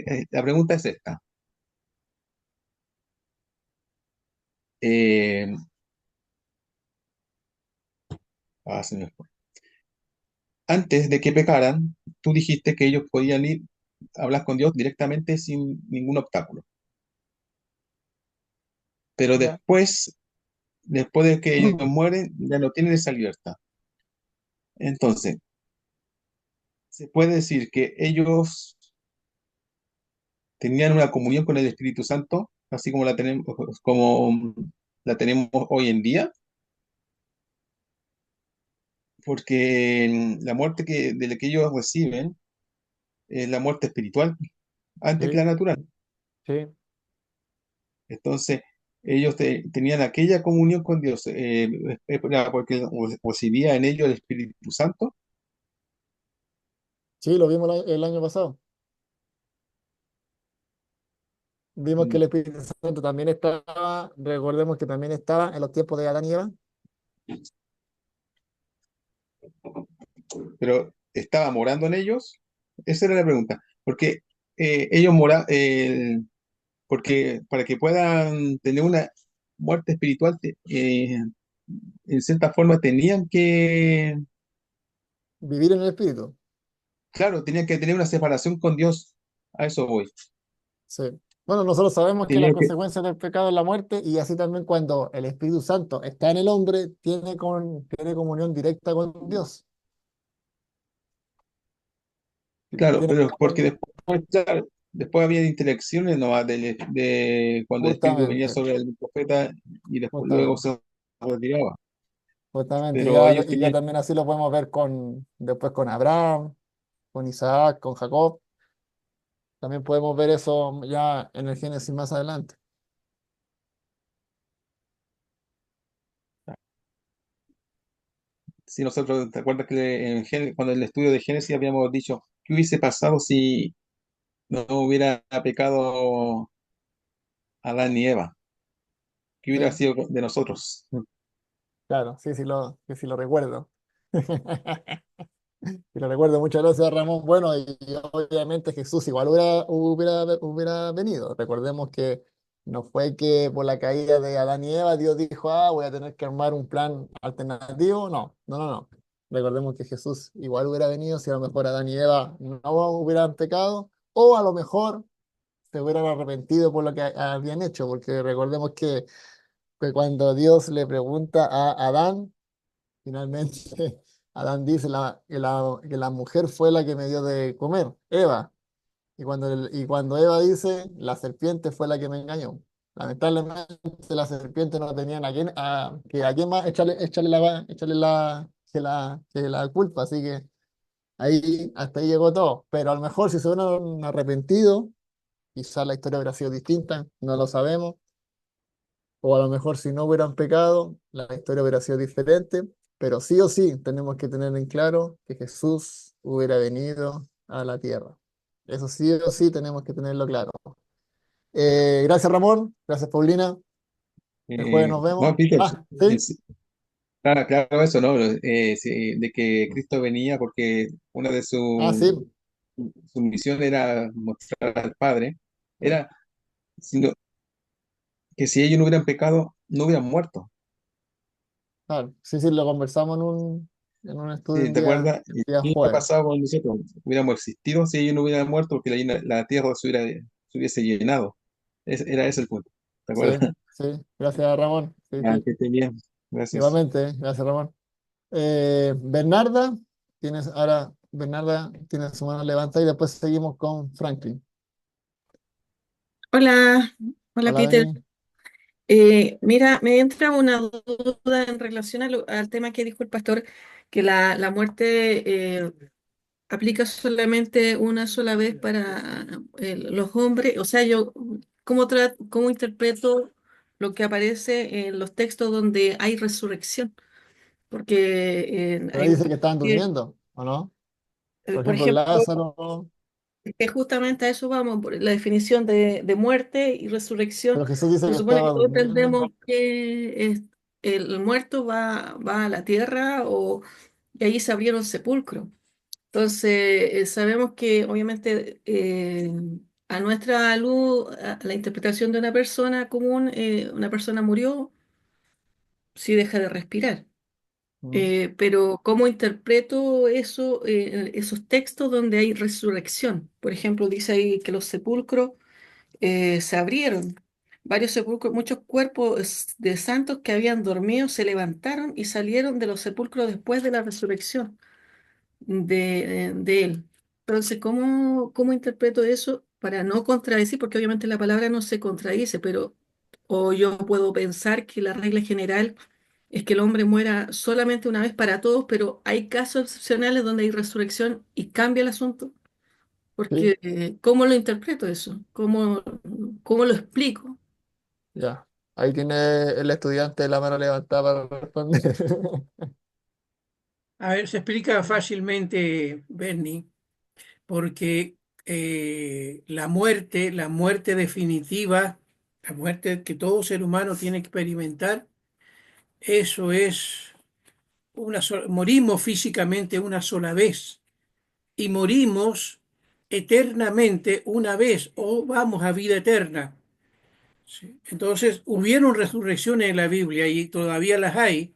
es esta. Eh, se me fue. Antes de que pecaran, tú dijiste que ellos podían ir a hablar con Dios directamente sin ningún obstáculo. Pero Ya. después de que ellos mueren, ya no tienen esa libertad. Entonces, se puede decir que ellos tenían una comunión con el Espíritu Santo, así como la tenemos hoy en día, porque la muerte de la que ellos reciben es la muerte espiritual antes que Sí, la natural. sí. Entonces, ellos tenían aquella comunión con Dios, era porque recibía en ellos el Espíritu Santo. Sí, lo vimos el año pasado. Vimos que Mm, el Espíritu Santo también estaba, recordemos que también estaba en los tiempos de Adán y Eva. Pero estaba morando en ellos. Esa era la pregunta. Porque ellos porque para que puedan tener una muerte espiritual, en cierta forma Vivir en el Espíritu. claro, tenían que tener una separación con Dios. A eso voy. Sí. Bueno, nosotros sabemos que las Tenían que, consecuencias del pecado es la muerte y así también cuando el Espíritu Santo está en el hombre, tiene comunión directa con Dios. claro, Tiene pero porque comunión después había interacciones nomás de cuando el Espíritu venía justamente, sobre el profeta y después luego justamente, se retiraba. justamente. Pero ellos Y ya tenían, también así lo podemos ver después con Abraham, con Isaac, con Jacob. También podemos ver eso ya en el Génesis más adelante. si nosotros, ¿te acuerdas que cuando en el estudio de Génesis habíamos dicho qué hubiese pasado si no hubiera pecado Adán y Eva? ¿Qué hubiera Sí, sido de nosotros? claro, sí lo recuerdo. Y lo recuerdo, muchas gracias, Ramón. Bueno, y obviamente Jesús igual hubiera venido. Recordemos que no fue que por la caída de Adán y Eva Dios dijo, voy a tener que armar un plan alternativo. No, no, no, no. Recordemos que Jesús igual hubiera venido si a lo mejor Adán y Eva no hubieran pecado o a lo mejor se hubieran arrepentido por lo que habían hecho, porque recordemos que cuando Dios le pregunta a Adán, finalmente, Adán dice que la mujer fue la que me dio de comer, Eva. Y cuando Eva dice, la serpiente fue la que me engañó. Lamentablemente, la serpiente no tenía a quién más echarle la culpa. Así que hasta ahí llegó todo. Pero a lo mejor si se hubieran arrepentido, quizás la historia hubiera sido distinta, no lo sabemos. O a lo mejor si no hubieran pecado, la historia hubiera sido diferente, pero sí o sí tenemos que tener en claro que Jesús hubiera venido a la tierra. Eso sí o sí tenemos que tenerlo claro. Gracias Ramón, gracias Paulina. El jueves nos No, vemos. Peter, Sí. sí, claro eso, ¿no? Sí, de que Cristo venía porque una de Sí. su misión era mostrar al Padre, Sí, era sino, que si ellos no hubieran pecado, no hubieran muerto. claro. Sí, lo conversamos en un estudio ¿Sí? ¿Te acuerdas? un ¿Y día qué hubiera jueves. pasado con nosotros? Hubiéramos existido si ellos no hubieran muerto porque la tierra se hubiese llenado. Era ese el punto. ¿Te Sí, acuerdas? sí. Gracias Ramón. Sí, Ah, sí. que esté bien. Gracias. Igualmente, gracias Ramón. Bernarda tiene su mano levantada y después seguimos con Franklin. Hola, hola Hola, Peter. Beni. Mira, me entra una duda en relación al tema que dijo el pastor, que la muerte aplica solamente una sola vez para los hombres. O sea, yo, ¿cómo interpreto lo que aparece en los textos donde hay resurrección? Porque Pero hay ahí un dice que texto estaban que durmiendo, ¿o no? Por Por ejemplo, ejemplo, Lázaro, que justamente a eso vamos, por la definición de muerte y resurrección. pero Jesús dice Se que supone que estaba todos durmiendo. entendemos que el muerto va a la tierra y ahí se abrieron sepulcros. Entonces, sabemos que obviamente a nuestra luz, a la interpretación de una persona común, una persona murió si deja de respirar. Mm. Pero ¿cómo interpreto eso, esos textos donde hay resurrección? Por ejemplo, dice ahí que los sepulcros se abrieron. Varios sepulcros, muchos cuerpos de santos que habían dormido se levantaron y salieron de los sepulcros después de la resurrección de él. Entonces, ¿cómo interpreto eso para no contradecir? Porque obviamente la palabra no se contradice, pero o yo puedo pensar que la regla general es que el hombre muera solamente una vez para todos, pero hay casos excepcionales donde hay resurrección y cambia el asunto. Sí, Porque, ¿cómo lo interpreto eso? ¿Cómo lo explico? ya. Ahí tiene el estudiante la mano levantada para responder. A ver, se explica fácilmente, Bernie, porque la muerte definitiva, la muerte que todo ser humano tiene que experimentar, eso es morimos físicamente una sola vez y morimos eternamente una vez o vamos a vida eterna. ¿Sí? Entonces, hubieron resurrecciones en la Biblia y todavía las hay,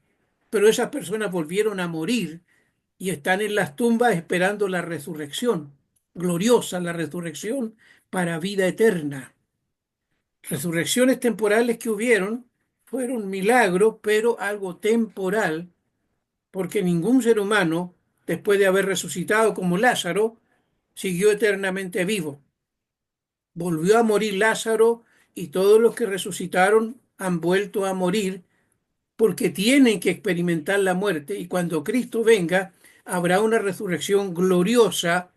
pero esas personas volvieron a morir y están en las tumbas esperando la resurrección, gloriosa la resurrección para vida eterna. Resurrecciones temporales que hubieron fueron milagros, pero algo temporal, porque ningún ser humano, después de haber resucitado como Lázaro, siguió eternamente vivo. Volvió a morir Lázaro y todos los que resucitaron han vuelto a morir porque tienen que experimentar la muerte y cuando Cristo venga habrá una resurrección gloriosa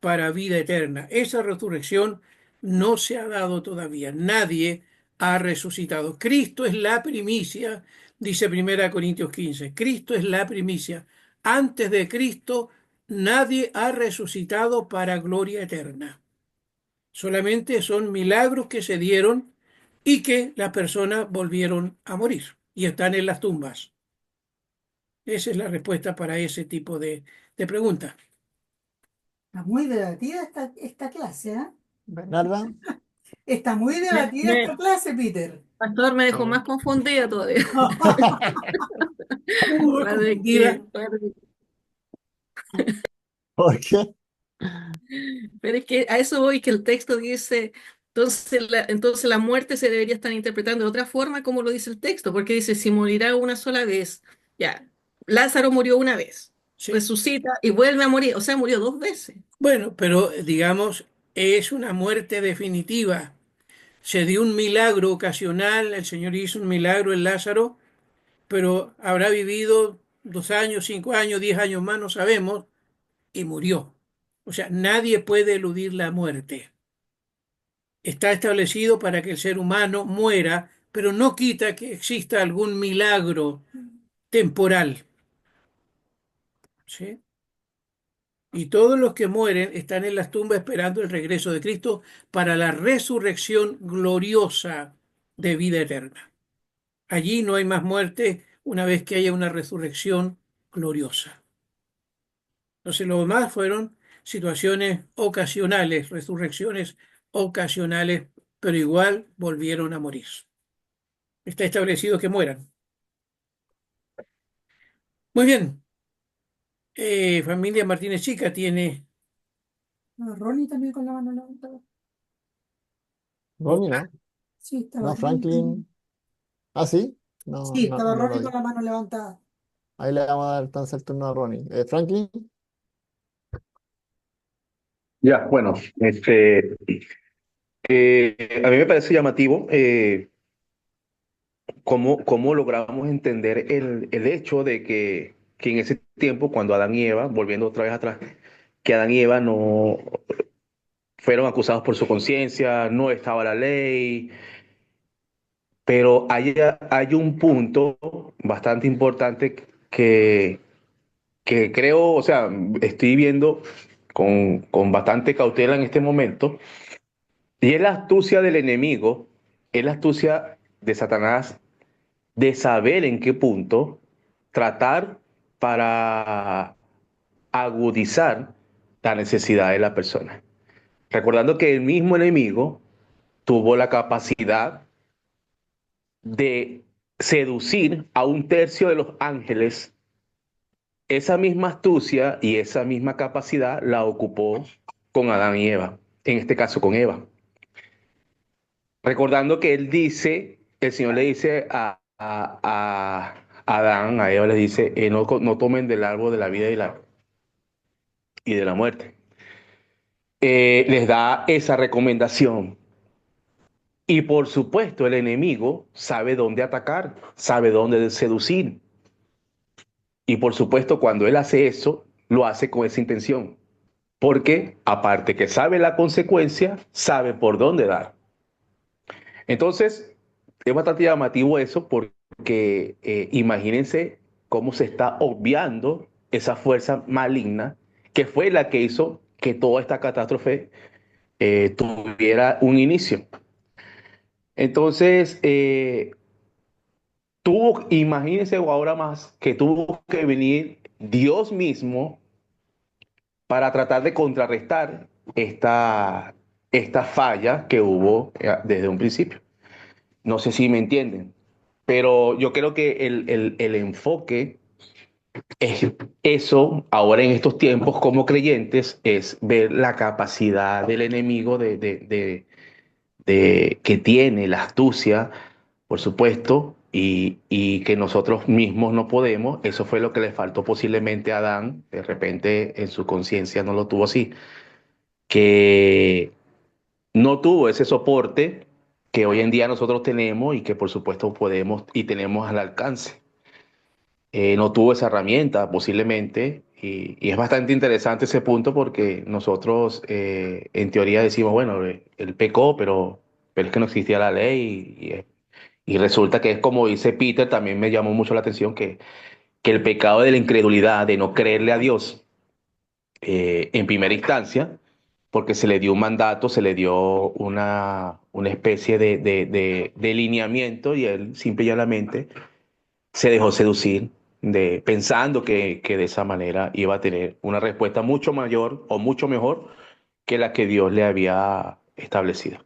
para vida eterna. Esa resurrección no se ha dado todavía. Nadie ha resucitado. Cristo es la primicia, dice 1 Corintios 15. Cristo es la primicia. Antes de Cristo nadie ha resucitado para gloria eterna. Solamente son milagros que se dieron y que las personas volvieron a morir y están en las tumbas. Esa es la respuesta para ese tipo de preguntas. Está muy debatida esta clase, ¿eh? Bernarda. Está muy Me, debatida esta me- clase, Peter. Pastor me dejó Sí. más confundida todavía. Muy Va de confundida. ¿Por qué? Pero es que a eso voy, que el texto dice, entonces la muerte se debería estar interpretando de otra forma como lo dice el texto, porque dice, si morirá una sola vez, ya, Lázaro murió una vez, Sí. resucita y vuelve a morir, o sea, murió dos veces. Bueno, pero digamos, es una muerte definitiva. Se dio un milagro ocasional, el Señor hizo un milagro en Lázaro, pero habrá vivido 2 años, 5 años, 10 años más, no sabemos, y murió. O sea, nadie puede eludir la muerte. Está establecido para que el ser humano muera, pero no quita que exista algún milagro temporal. ¿Sí? Y todos los que mueren están en las tumbas esperando el regreso de Cristo para la resurrección gloriosa de vida eterna. Allí no hay más muerte una vez que haya una resurrección gloriosa. Entonces, lo demás fueron situaciones ocasionales, resurrecciones ocasionales, pero igual volvieron a morir. Está establecido que mueran. Muy bien. Familia Martínez Chica tiene No, Ronnie también con la mano levantada. Ronnie, otra. ¿no? Sí, estaba No, Ronnie también. Franklin. ¿Ah, sí? No, Sí, no, estaba no Ronnie lo con vi. la mano levantada. Ahí le vamos a dar entonces el turno a Ronnie. Franklin. Ya, bueno, a mí me parece llamativo cómo logramos entender el hecho de que en ese tiempo, cuando Adán y Eva, volviendo otra vez atrás, que Adán y Eva no fueron acusados por su conciencia, no estaba la ley, pero hay un punto bastante importante que creo, o sea, estoy viendo con bastante cautela en este momento, y es la astucia del enemigo, es la astucia de Satanás de saber en qué punto tratar para agudizar la necesidad de la persona. Recordando que el mismo enemigo tuvo la capacidad de seducir a un tercio de los ángeles. Esa misma astucia y esa misma capacidad la ocupó con Adán y Eva, en este caso con Eva. Recordando que él dice, el Señor le dice a Adán, a Eva le dice, no tomen del árbol de la vida y de la muerte. Les da esa recomendación. Y por supuesto, el enemigo sabe dónde atacar, sabe dónde seducir. Y por supuesto, cuando él hace eso, lo hace con esa intención. Porque aparte que sabe la consecuencia, sabe por dónde dar. Entonces, es bastante llamativo eso porque imagínense cómo se está obviando esa fuerza maligna que fue la que hizo que toda esta catástrofe tuviera un inicio. Entonces, imagínense ahora más que tuvo que venir Dios mismo para tratar de contrarrestar esta falla que hubo desde un principio. No sé si me entienden, pero yo creo que el enfoque es eso, ahora en estos tiempos como creyentes, es ver la capacidad del enemigo que tiene, la astucia, por supuesto, y que nosotros mismos no podemos. Eso fue lo que le faltó posiblemente a Adán, de repente en su conciencia no lo tuvo así, que no tuvo ese soporte que hoy en día nosotros tenemos y que por supuesto podemos y tenemos al alcance. No tuvo esa herramienta posiblemente y es bastante interesante ese punto porque nosotros en teoría decimos, bueno, él pecó, pero es que no existía la ley y resulta que es como dice Peter, también me llamó mucho la atención que el pecado de la incredulidad, de no creerle a Dios en primera instancia, porque se le dio un mandato, se le dio una especie de lineamiento y él simple y llanamente se dejó seducir pensando que de esa manera iba a tener una respuesta mucho mayor o mucho mejor que la que Dios le había establecido.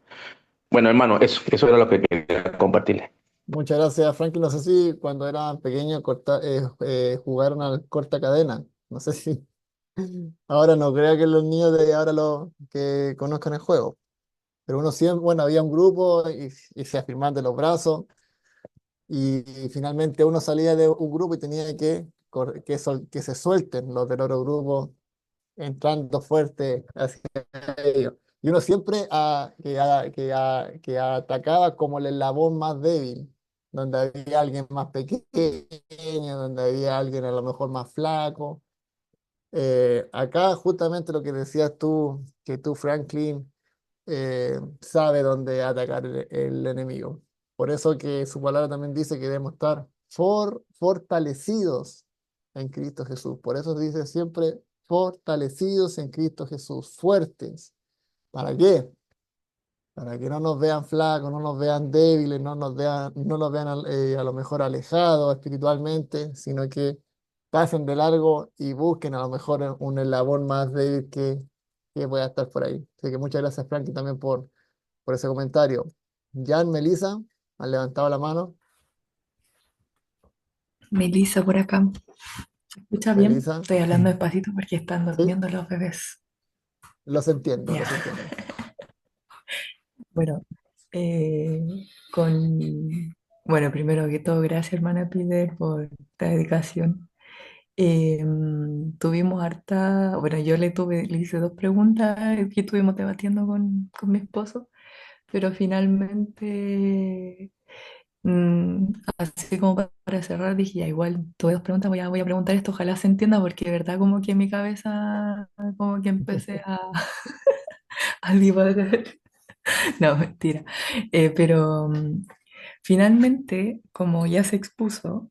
Bueno, hermano, eso era lo que quería compartirle. Muchas gracias, Franklin. No sé si cuando eran pequeños jugaron al corta cadena. No sé si ahora no creo que los niños de ahora lo que conozcan el juego. Pero uno siempre, bueno, había un grupo y se afirmaban de los brazos y finalmente uno salía de un grupo y tenía que se suelten los del otro grupo entrando fuerte hacia ellos. Y uno siempre que atacaba como el eslabón más débil, donde había alguien más pequeño, donde había alguien a lo mejor más flaco. Acá justamente lo que decías tú, que tú, Franklin, sabe dónde atacar el enemigo. Por eso que su palabra también dice que debemos estar fortalecidos en Cristo Jesús. Por eso dice siempre fortalecidos en Cristo Jesús, fuertes. ¿Para qué? Para que no nos vean flacos, no nos vean débiles, no nos vean a lo mejor alejados espiritualmente, sino que pasen de largo y busquen a lo mejor un eslabón más débil que pueda estar por ahí. Así que muchas gracias, Frankie, también por ese comentario. Jan, Melissa, han levantado la mano. Melissa por acá. ¿Se escucha bien? Melissa, Estoy hablando despacito porque están sí, durmiendo los bebés. los entiendo, Ya. los entiendo. Bueno, eh, bueno, primero que todo, gracias hermana Pilar por la dedicación. Tuvimos bueno, le hice dos preguntas que estuvimos debatiendo con mi esposo, pero finalmente, así como para cerrar, dije, ya igual, tuve dos preguntas, voy a preguntar esto, ojalá se entienda, porque de verdad como que en mi cabeza como que empecé a divagar. No, mentira. Pero finalmente, como ya se expuso,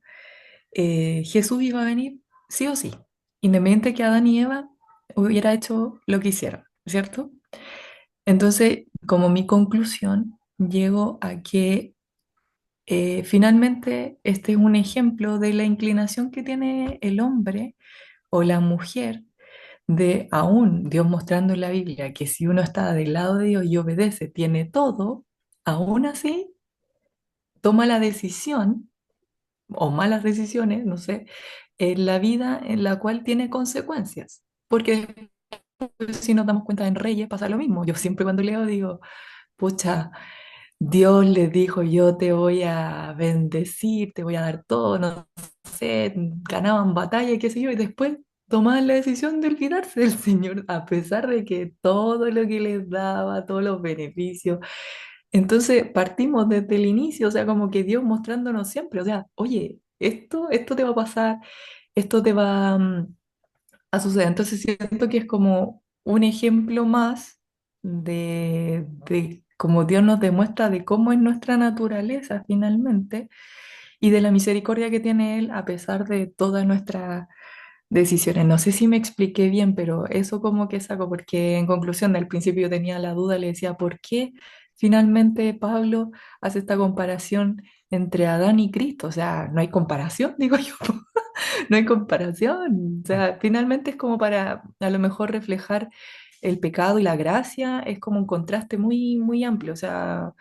Jesús iba a venir sí o sí, independiente que Adán y Eva hubiera hecho lo que hiciera, ¿cierto? Entonces, como mi conclusión, llego a que finalmente este es un ejemplo de la inclinación que tiene el hombre o la mujer de aún Dios mostrando en la Biblia que si uno está del lado de Dios y obedece, tiene todo, aún así toma la decisión o malas decisiones, no sé, en la vida en la cual tiene consecuencias. Porque si nos damos cuenta en Reyes pasa lo mismo. Yo siempre cuando leo digo, pucha, Dios les dijo, yo te voy a bendecir, te voy a dar todo, no sé, ganaban batalla y qué sé yo, y después tomaban la decisión de olvidarse del Señor, a pesar de que todo lo que les daba, todos los beneficios. Entonces partimos desde el inicio, o sea, como que Dios mostrándonos siempre, o sea, oye, esto te va a pasar, esto te va a suceder. Entonces siento que es como un ejemplo más de cómo Dios nos demuestra de cómo es nuestra naturaleza finalmente y de la misericordia que tiene Él a pesar de todas nuestras decisiones. No sé si me expliqué bien, pero eso como que saco, porque en conclusión, al principio yo tenía la duda, le decía, ¿por qué finalmente Pablo hace esta comparación entre Adán y Cristo? O sea, no hay comparación, digo yo. No hay comparación. O sea, finalmente es como para a lo mejor reflejar el pecado y la gracia, es como un contraste muy, muy amplio. O sea,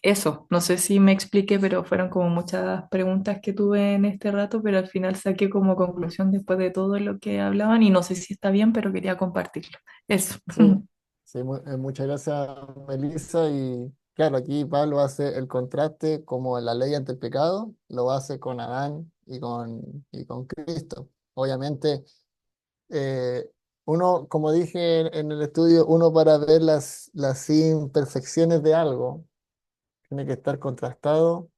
eso, no sé si me expliqué, pero fueron como muchas preguntas que tuve en este rato, pero al final saqué como conclusión después de todo lo que hablaban y no sé si está bien, pero quería compartirlo. Eso. Sí, sí, muchas gracias, Melissa. Y claro, aquí Pablo hace el contraste como la ley ante el pecado, lo hace con Adán y con Cristo. Obviamente, eh, uno, como dije en el estudio, uno para ver las imperfecciones de algo, tiene que estar contrastado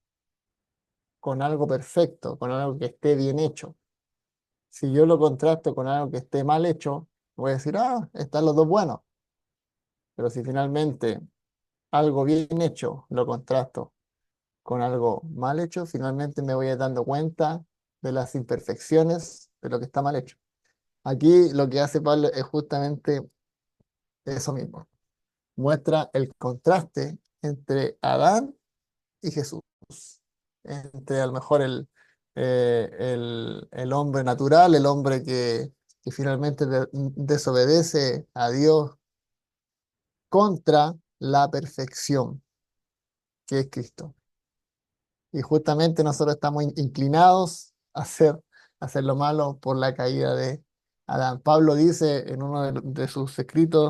con algo perfecto, con algo que esté bien hecho. Si yo lo contrasto con algo que esté mal hecho, voy a decir, están los dos buenos. Pero si finalmente algo bien hecho lo contrasto con algo mal hecho, finalmente me voy dando cuenta de las imperfecciones de lo que está mal hecho. Aquí lo que hace Pablo es justamente eso mismo. Muestra el contraste entre Adán y Jesús, entre a lo mejor el hombre natural, el hombre que finalmente desobedece a Dios contra la perfección que es Cristo. Y justamente nosotros estamos inclinados a hacer lo malo por la caída de Adán. Pablo dice en uno de sus escritos,